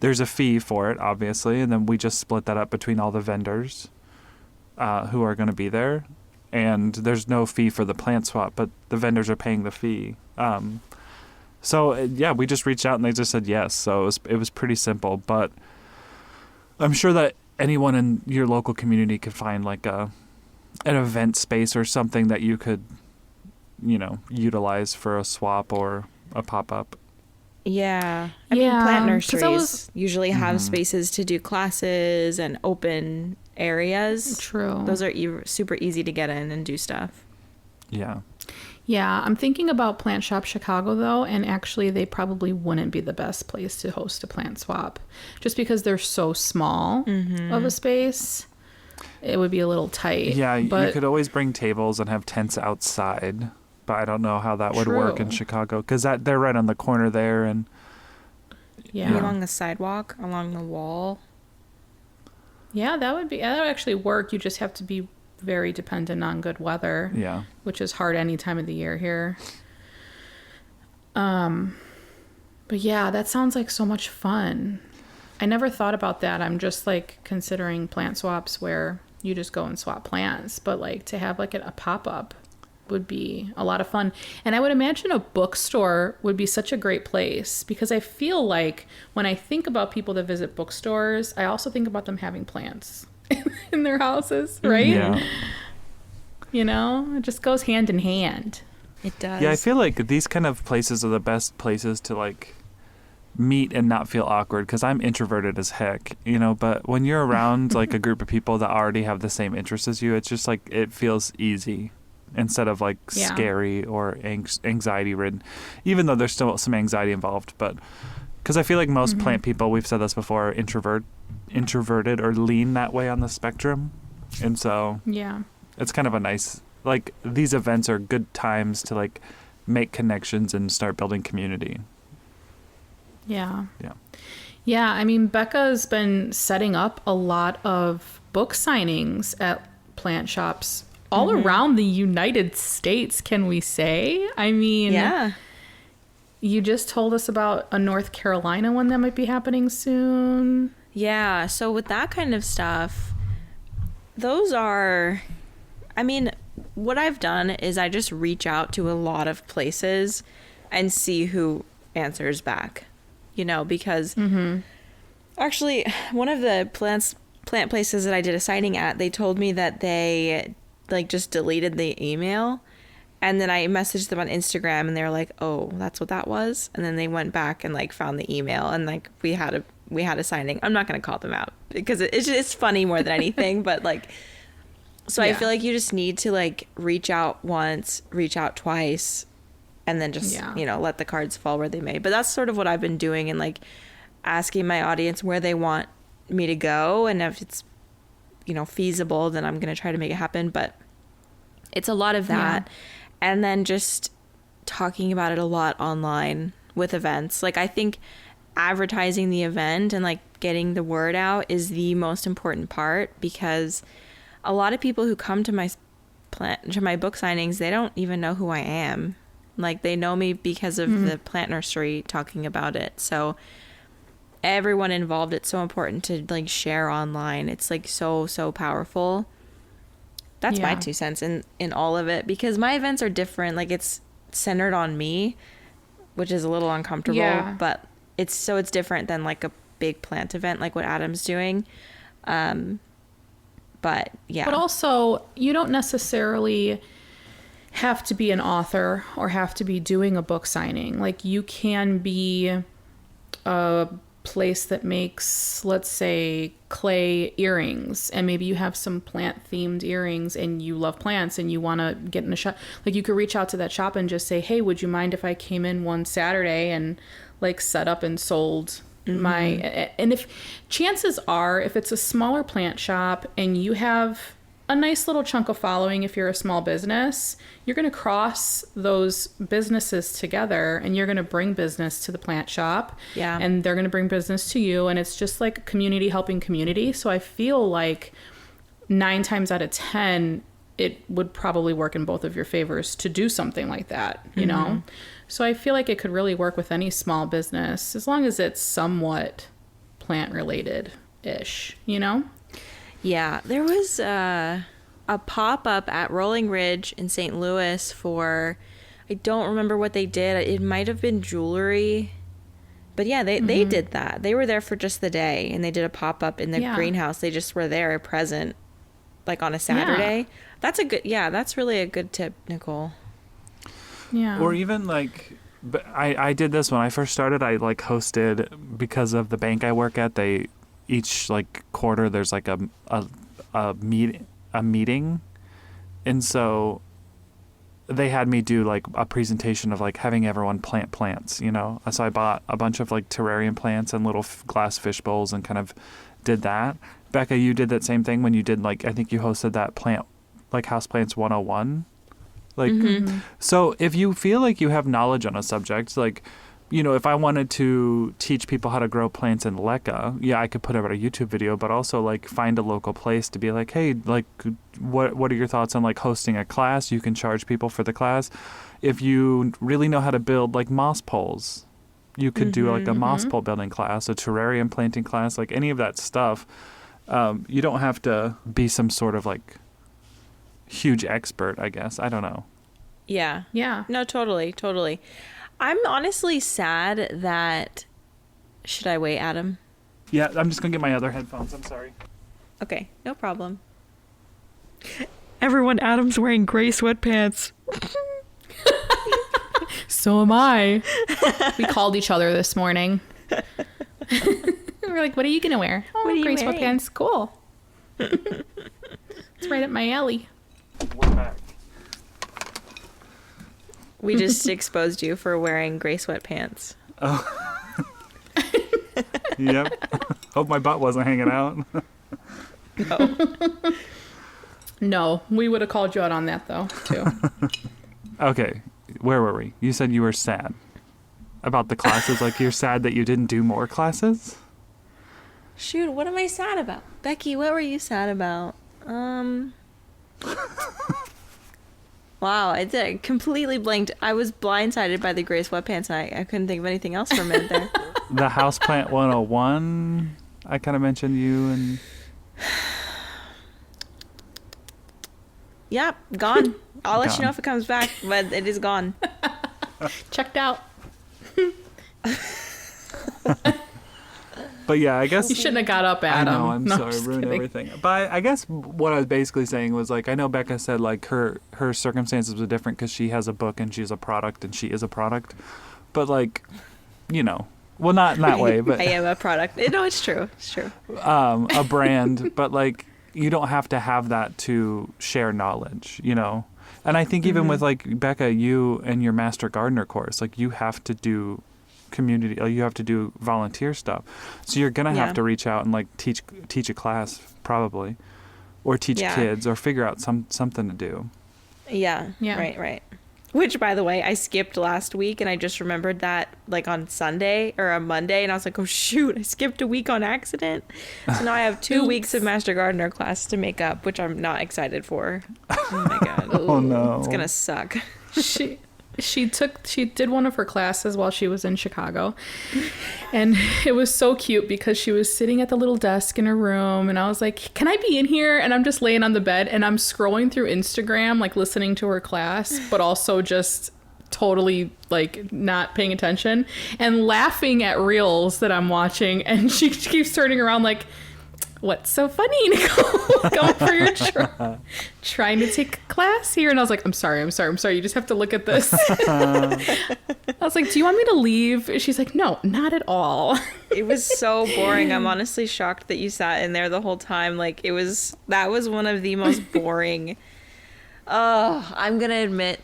there's a fee for it, obviously, and then we just split that up between all the vendors who are going to be there. And there's no fee for the plant swap, but the vendors are paying the fee. So yeah, we just reached out and they just said yes. So it was pretty simple, but I'm sure that anyone in your local community could find like an event space or something that you could, you know, utilize for a swap or a pop-up. Yeah. I mean, plant nurseries usually have spaces to do classes and open areas. True. Those are super easy to get in and do stuff. Yeah. Yeah, I'm thinking about Plant Shop Chicago, though, and actually they probably wouldn't be the best place to host a plant swap. Just because they're so small of a space, it would be a little tight. Yeah, but you could always bring tables and have tents outside, but I don't know how that would work in Chicago, because they're right on the corner there. And along the sidewalk, along the wall. Yeah, that would actually work. You just have to be very dependent on good weather, which is hard any time of the year here. But yeah, that sounds like so much fun. I never thought about that. I'm just like considering plant swaps where you just go and swap plants, but like to have like a pop-up would be a lot of fun. And I would imagine a bookstore would be such a great place, because I feel like when I think about people that visit bookstores, I also think about them having plants in their houses, right? Yeah. You know, it just goes hand in hand. It does. Yeah, I feel like these kind of places are the best places to like meet and not feel awkward, because I'm introverted as heck, you know, but when you're around like a group of people that already have the same interests as you, it's just like it feels easy instead of like scary or anxiety ridden, even though there's still some anxiety involved. But because I feel like most plant people, we've said this before, are introverted or lean that way on the spectrum, and so it's kind of a nice, like, these events are good times to like make connections and start building community. Yeah. I mean, Becca's been setting up a lot of book signings at plant shops all around the United States, can we say? I mean, you just told us about a North Carolina one that might be happening soon. Yeah, so with that kind of stuff, those are, I mean, what I've done is I just reach out to a lot of places and see who answers back, you know, because actually one of the plant places that I did a signing at, they told me that they like just deleted the email, and then I messaged them on Instagram and they were like, oh, that's what that was. And then they went back and like found the email, and like we had a signing. I'm not going to call them out because it's funny more than anything, but like, so I feel like you just need to like reach out once, reach out twice, and then just, you know, let the cards fall where they may. But that's sort of what I've been doing, and like asking my audience where they want me to go, and if it's, you know, feasible, then I'm going to try to make it happen. But it's a lot of that. And then just talking about it a lot online with events. Like, I think advertising the event and like getting the word out is the most important part, because a lot of people who come to my book signings, they don't even know who I am. Like, they know me because of the plant nursery talking about it. So everyone involved, it's so important to like share online. It's like so powerful. That's my 2 cents in all of it, because my events are different. Like, it's centered on me, which is a little uncomfortable, but it's different than like a big plant event like what Adam's doing. But yeah. But also, you don't necessarily have to be an author or have to be doing a book signing. Like, you can be a place that makes, let's say, clay earrings, and maybe you have some plant themed earrings and you love plants and you want to get in a shop. Like, you could reach out to that shop and just say, hey, would you mind if I came in one Saturday and like set up and sold my, and if chances are, if it's a smaller plant shop and you have a nice little chunk of following, if you're a small business, you're going to cross those businesses together and you're going to bring business to the plant shop. Yeah. And they're going to bring business to you. And it's just like community helping community. So I feel like 9 times out of 10, it would probably work in both of your favors to do something like that, you know? So I feel like it could really work with any small business as long as it's somewhat plant related ish, you know? Yeah, there was a pop-up at Rolling Ridge in St. Louis for, I don't remember what they did. It might have been jewelry. But yeah, they did that. They were there for just the day, and they did a pop-up in the greenhouse. They just were there present, like on a Saturday. Yeah. That's really a good tip, Nicole. Yeah. Or even like, I did this when I first started. I like hosted, because of the bank I work at, they each like quarter there's like a meeting, and so they had me do like a presentation of like having everyone plant plants, you know. So I bought a bunch of like terrarium plants and little glass fish bowls and kind of did that. Becca, you did that same thing when you did like, I think you hosted that plant, like Houseplants 101. Like, so if you feel like you have knowledge on a subject, like, you know, if I wanted to teach people how to grow plants in LECA, yeah, I could put out a YouTube video, but also like find a local place to be like, hey, like, what are your thoughts on like hosting a class? You can charge people for the class. If you really know how to build like moss poles, you could do like a moss pole building class, a terrarium planting class, like any of that stuff. You don't have to be some sort of like huge expert, I guess. I don't know. Yeah. Yeah. No, totally. I'm honestly sad that... Should I wait, Adam? Yeah, I'm just going to get my other headphones. I'm sorry. Okay, no problem. Everyone, Adam's wearing gray sweatpants. So am I. We called each other this morning. We're like, what are you going to wear? Oh, What are you gray wearing? sweatpants. Cool. It's right up my alley. We're back. We just exposed you for wearing gray sweatpants. Yep. Hope my butt wasn't hanging out. No, we would have called you out on that, though, too. Okay, where were we? You said you were sad about the classes. Like, you're sad that you didn't do more classes? Shoot, what am I sad about? Becky, what were you sad about? Wow, I did completely blanked. I was blindsided by the gray sweatpants, and I couldn't think of anything else for a minute there. The Houseplant 101, I kind of mentioned you and... Yep, gone. I'll let you know if it comes back, but it is gone. Checked out. But yeah, I guess... You shouldn't have got up, Adam. I know, I'm No, sorry, just ruined kidding. everything. But I guess what I was basically saying was, like, I know Becca said, like, her circumstances were different because she has a book and she's a product and she is a product. But, like, you know, well, not in that way, but... I am a product. No, it's true. It's true. A brand, but, like, you don't have to have that to share knowledge, you know? And I think even with, like, Becca, you and your Master Gardener course, like, you have to do community, you have to do volunteer stuff, so you're gonna have to reach out and like teach a class probably, or teach kids, or figure out something to do. Yeah. Yeah. Right. which, by the way, I skipped last week, and I just remembered that like on Sunday or a Monday, and I was like, oh shoot, I skipped a week on accident. So now I have 2 weeks of Master Gardener class to make up, which I'm not excited for. Oh my god. Oh no. It's gonna suck. She did one of her classes while she was in Chicago, and it was so cute because she was sitting at the little desk in her room, and I was like, can I be in here? And I'm just laying on the bed and I'm scrolling through Instagram, like listening to her class, but also just totally like not paying attention and laughing at reels that I'm watching. And she keeps turning around like, what's so funny, Nicole? Going for your trying to take a class here. And I was like, I'm sorry. You just have to look at this. I was like, do you want me to leave? She's like, no, not at all. It was so boring. I'm honestly shocked that you sat in there the whole time. Like that was one of the most boring. Oh, I'm going to admit,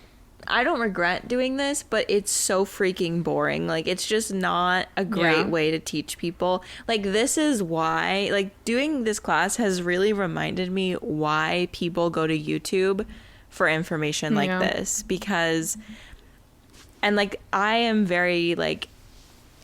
I don't regret doing this, but it's so freaking boring. Like, it's just not a great way to teach people. Like, this is why, like, doing this class has really reminded me why people go to YouTube for information like this. Because, and like, I am very, like,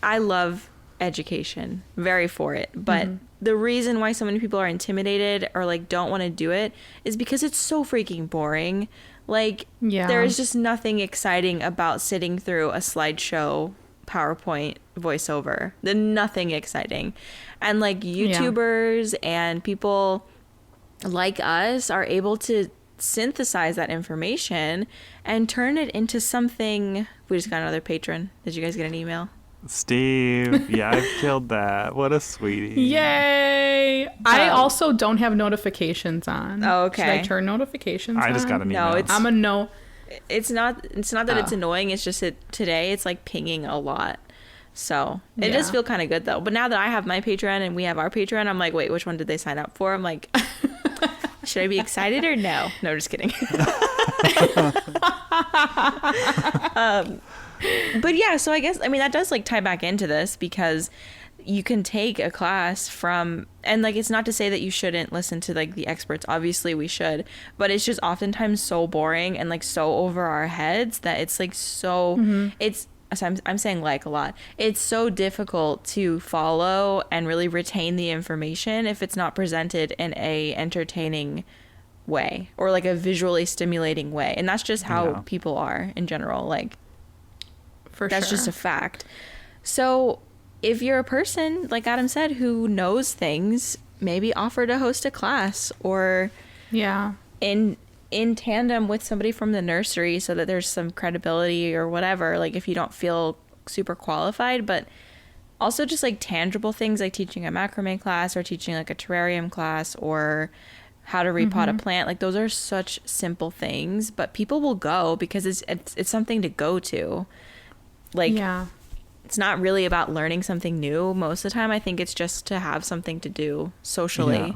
I love education, very for it. But the reason why so many people are intimidated or, like, don't want to do it is because it's so freaking boring. Like, there is just nothing exciting about sitting through a slideshow PowerPoint voiceover. There's nothing exciting. And, like, YouTubers and people like us are able to synthesize that information and turn it into something. We just got another patron. Did you guys get an email? Steve, yeah, I killed that. What a sweetie. Yay. I also don't have notifications on. Oh, okay. Should I turn notifications on? I just got an email. No, I'm a no. It's not that it's annoying. It's just that today it's like pinging a lot. So it does feel kind of good though. But now that I have my Patreon and we have our Patreon, I'm like, wait, which one did they sign up for? I'm like, should I be excited or no? No, just kidding. But yeah, so I guess, I mean, that does like tie back into this because you can take a class from, and like, it's not to say that you shouldn't listen to like the experts. Obviously we should, but it's just oftentimes so boring and like so over our heads that it's like so, I'm saying like a lot. It's so difficult to follow and really retain the information if it's not presented in a entertaining way or like a visually stimulating way. And that's just how people are in general. Like, that's just a fact. So if you're a person, like Adam said, who knows things, maybe offer to host a class or in tandem with somebody from the nursery so that there's some credibility or whatever, like if you don't feel super qualified, but also just like tangible things like teaching a macrame class or teaching like a terrarium class or how to repot a plant. Like those are such simple things, but people will go because it's something to go to. Like, it's not really about learning something new. Most of the time, I think it's just to have something to do socially. Yeah.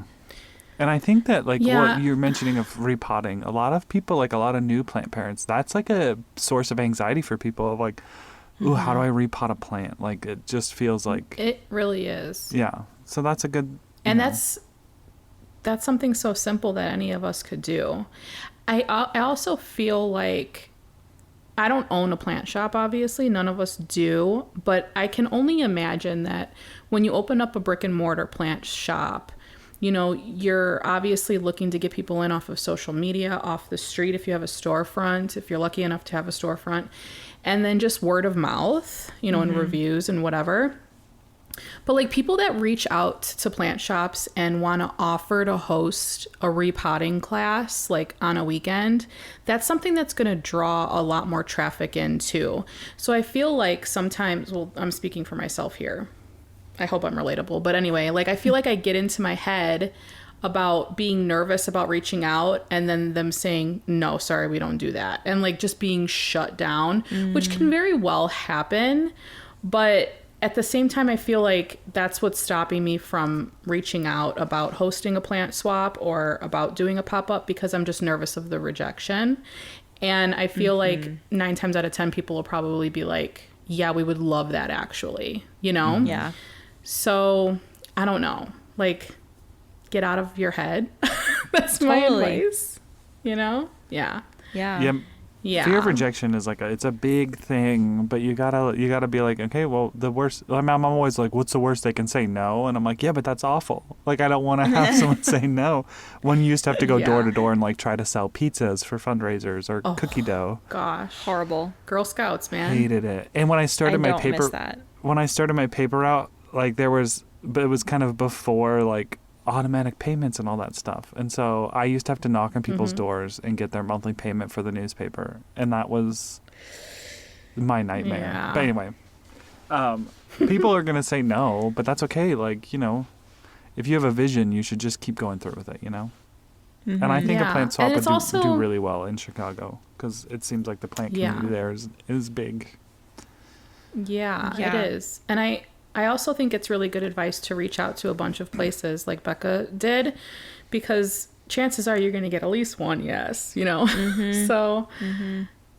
And I think that, like, what you're mentioning of repotting, a lot of people, like a lot of new plant parents, that's like a source of anxiety for people of like, ooh, how do I repot a plant? Like, it just feels like... It really is. Yeah. So that's a good... And that's something so simple that any of us could do. I also feel like... I don't own a plant shop, obviously. None of us do. But I can only imagine that when you open up a brick and mortar plant shop, you know, you're obviously looking to get people in off of social media, off the street if you have a storefront, if you're lucky enough to have a storefront, and then just word of mouth, you know, and reviews and whatever. But like people that reach out to plant shops and want to offer to host a repotting class like on a weekend, that's something that's going to draw a lot more traffic in too. So I feel like sometimes, well, I'm speaking for myself here. I hope I'm relatable. But anyway, like I feel like I get into my head about being nervous about reaching out and then them saying, no, sorry, we don't do that. And like just being shut down, which can very well happen. But at the same time, I feel like that's what's stopping me from reaching out about hosting a plant swap or about doing a pop-up because I'm just nervous of the rejection. And I feel like 9 times out of 10 people will probably be like, yeah, we would love that actually, you know? Yeah. So I don't know, like get out of your head. That's my advice, you know? Yeah. Yeah. Yeah. Fear of rejection is it's a big thing, but you gotta be like, okay, well, the worst. I'm always like, what's the worst they can say? No, and I'm like, yeah, but that's awful. Like, I don't want to have someone say no. When you used to have to go door to door and like try to sell pizzas for fundraisers or cookie dough. Gosh, horrible. Girl Scouts, man. Hated it. And when I started my paper, when I started my paper route, like but it was kind of before like automatic payments and all that stuff, and so I used to have to knock on people's doors and get their monthly payment for the newspaper, and that was my nightmare. Yeah. But anyway, people are gonna say no, but that's okay. Like, if you have a vision, you should just keep going through with it, And I think a plant swap would do really well in Chicago, because it seems like the plant community there is big. Yeah, it is. And I also think it's really good advice to reach out to a bunch of places like Becca did, because chances are you're going to get at least one yes, So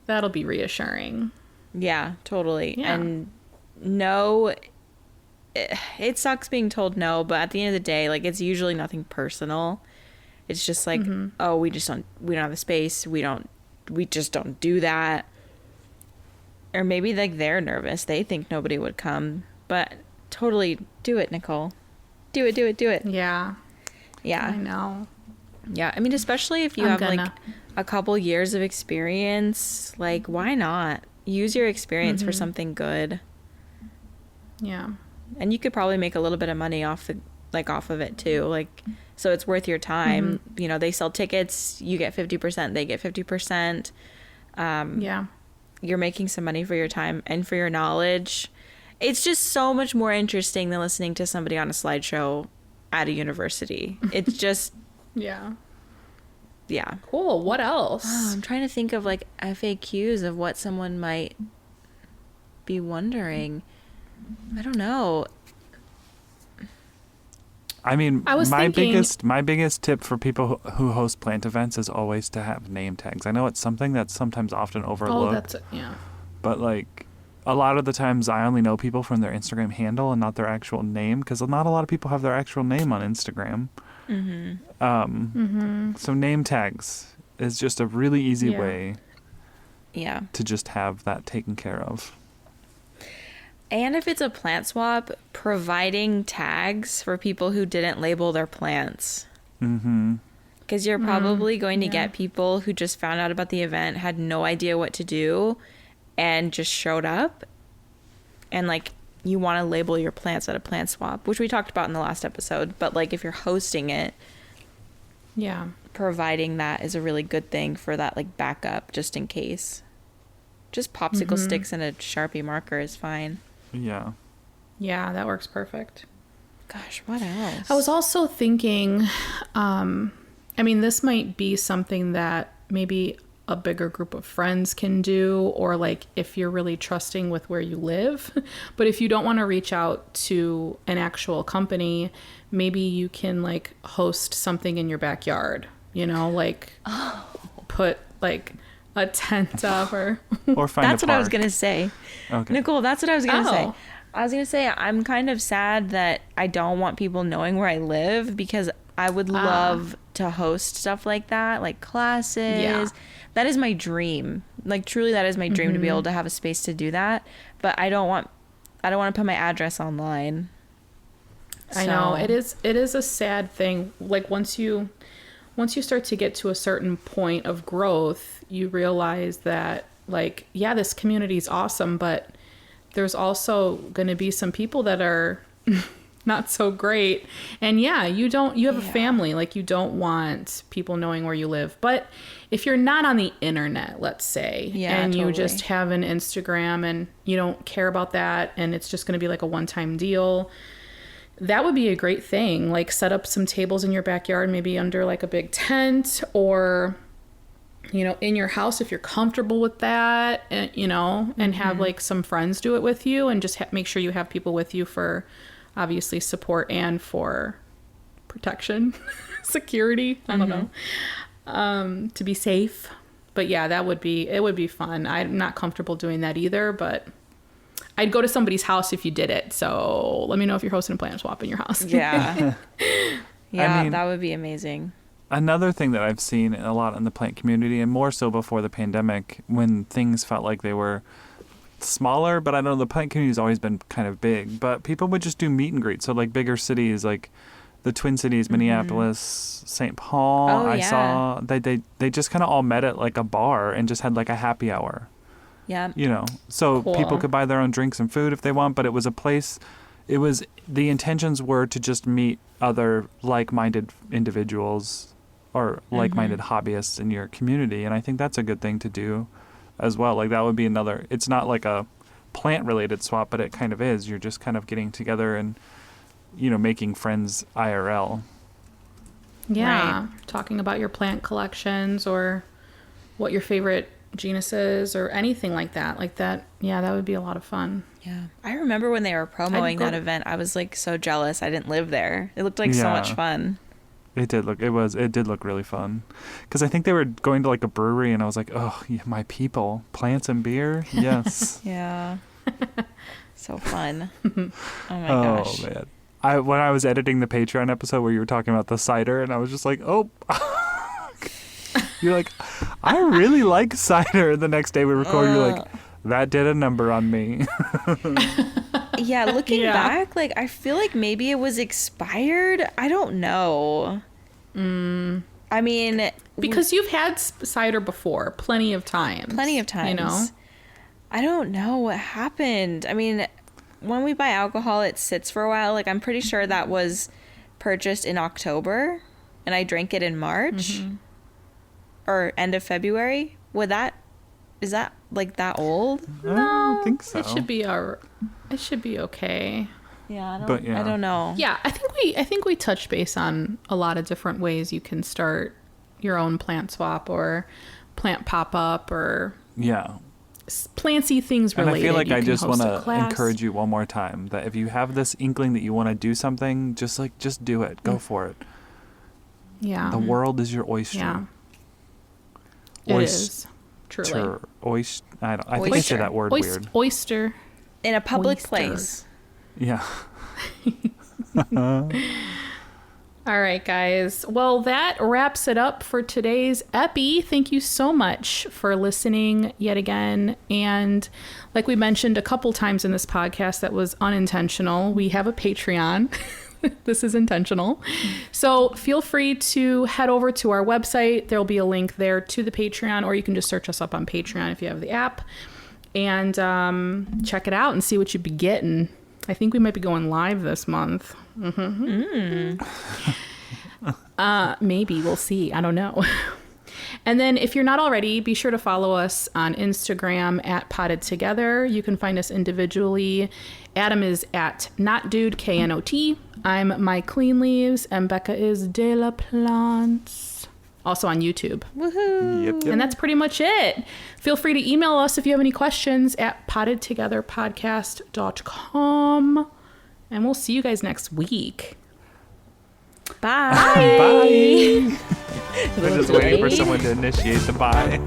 that'll be reassuring. Yeah, totally. Yeah. And no, it sucks being told no, but at the end of the day, like, it's usually nothing personal. It's just like, oh, we don't have the space. We just don't do that. Or maybe like they're nervous. They think nobody would come. But totally do it, Nicole. Do it. Yeah. Yeah. I know. Yeah. I mean, especially if you have like a couple years of experience, like, why not use your experience for something good? Yeah. And you could probably make a little bit of money off of it too. Like, so it's worth your time. They sell tickets, you get 50%, they get 50%. Yeah. You're making some money for your time and for your knowledge. It's just so much more interesting than listening to somebody on a slideshow at a university. It's just... Yeah. Yeah. Cool. What else? Oh, I'm trying to think of like FAQs of what someone might be wondering. I don't know. I mean, my biggest tip for people who host plant events is always to have name tags. I know it's something that's sometimes often overlooked. But like, a lot of the times I only know people from their Instagram handle and not their actual name, because not a lot of people have their actual name on Instagram. So name tags is just a really easy way to just have that taken care of. And if it's a plant swap, providing tags for people who didn't label their plants. Because you're probably going to get people who just found out about the event, had no idea what to do, and just showed up. And like, you want to label your plants at a plant swap, which we talked about in the last episode. But like, if you're hosting it, providing that is a really good thing for that like backup, just in case. Just popsicle sticks and a Sharpie marker is fine. Yeah, that works perfect. Gosh, what else? I was also thinking, this might be something that maybe a bigger group of friends can do, or like if you're really trusting with where you live. But if you don't want to reach out to an actual company, maybe you can like host something in your backyard, put like a tent up or find That's what I was going to say. Okay. Nicole, that's what I was going to say. I was going to say, I'm kind of sad that I don't want people knowing where I live, because I would love to host stuff like that, like classes. Yeah. That is my dream. Like, truly, that is my dream to be able to have a space to do that. But I don't want to put my address online. I know. It is a sad thing. Like, once you start to get to a certain point of growth, you realize that, like, yeah, this community is awesome, but there's also going to be some people that are not so great. And yeah, you have a family, like, you don't want people knowing where you live. But if you're not on the internet, let's say, and you just have an Instagram and you don't care about that, and it's just going to be like a one-time deal, that would be a great thing. Like, set up some tables in your backyard, maybe under like a big tent, or, in your house if you're comfortable with that, and have like some friends do it with you, and just make sure you have people with you for obviously support and for protection, security. I don't know, to be safe. But yeah, it would be fun. I'm not comfortable doing that either, but I'd go to somebody's house if you did it. So let me know if you're hosting a plant swap in your house. Yeah. Yeah, that would be amazing. another thing that I've seen a lot in the plant community, and more so before the pandemic, when things felt like they were smaller, but I don't know, the plant community's always been kind of big, but people would just do meet and greet. So like bigger cities, like the Twin Cities, Minneapolis, St. Paul, I saw they just kind of all met at like a bar and just had like a happy hour. Yeah. You know, so people could buy their own drinks and food if they want, but it was a place, the intentions were to just meet other like-minded individuals or like-minded hobbyists in your community. And I think that's a good thing to do as well. Like that would be another, it's not like a plant-related swap, but it kind of is. You're just kind of getting together and, you know, making friends IRL. Yeah. Right. Talking about your plant collections or what your favorite genus is or anything like that. Yeah, that would be a lot of fun. Yeah. I remember when they were promoting that event, I was like so jealous I didn't live there. It looked like so much fun. It did look really fun. Because I think they were going to like a brewery and I was like, oh, yeah, my people, plants and beer. Yes. Yeah. So fun. Oh my gosh. Oh man. When I was editing the Patreon episode where you were talking about the cider and I was just like, oh, you're like, I really like cider. The next day we record, you're like, that did a number on me. Yeah, looking back, like I feel like maybe it was expired. I don't know. I mean, because you've had cider before, plenty of times. You know, I don't know what happened. I mean, when we buy alcohol, it sits for a while. Like I'm pretty sure that was purchased in October, and I drank it in March or end of February. Is that like that old? I don't think so. It should be okay. Yeah, I don't know. Yeah, I think we touched base on a lot of different ways you can start your own plant swap or plant pop up or plantsy things related. And I feel like I just want to encourage you one more time that if you have this inkling that you want to do something, just do it. Go for it. Yeah. The world is your oyster. Yeah. It is. Truly. I think I say that word weird. Oyster. In a public place. Yeah. All right, guys. Well, that wraps it up for today's epi. Thank you so much for listening yet again. And like we mentioned a couple times in this podcast that was unintentional, we have a Patreon. This is intentional. So feel free to head over to our website. There'll be a link there to the Patreon, or you can just search us up on Patreon if you have the app. And check it out and see what you'd be getting. I think we might be going live this month. Maybe. We'll see. I don't know. And then if you're not already, be sure to follow us on Instagram at pottedtogether. You can find us individually. Adam is at notdude, KNOT. I'm My Clean Leaves, and Becca is De La Plants. Also on YouTube. Woohoo! Yep. And that's pretty much it. Feel free to email us if you have any questions at pottedtogetherpodcast.com. And we'll see you guys next week. Bye. Bye. We're just waiting for someone to initiate the bye.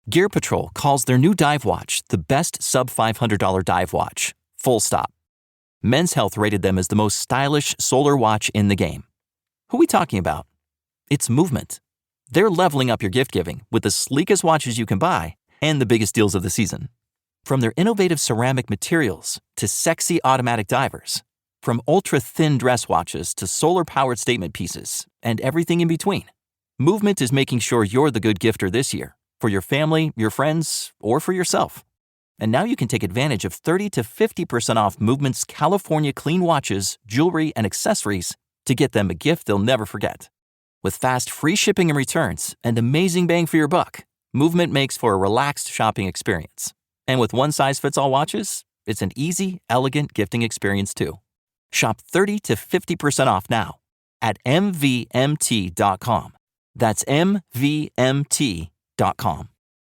Gear Patrol calls their new dive watch the best sub-$500 dive watch. Full stop. Men's Health rated them as the most stylish solar watch in the game. Who are we talking about? It's Movement. They're leveling up your gift giving with the sleekest watches you can buy and the biggest deals of the season. From their innovative ceramic materials to sexy automatic divers, from ultra-thin dress watches to solar-powered statement pieces, and everything in between, Movement is making sure you're the good gifter this year for your family, your friends, or for yourself. And now you can take advantage of 30 to 50% off Movement's California clean watches, jewelry, and accessories to get them a gift they'll never forget. With fast, free shipping and returns and amazing bang for your buck, Movement makes for a relaxed shopping experience. And with one-size-fits-all watches, it's an easy, elegant gifting experience too. Shop 30 to 50% off now at mvmt.com. That's mvmt.com.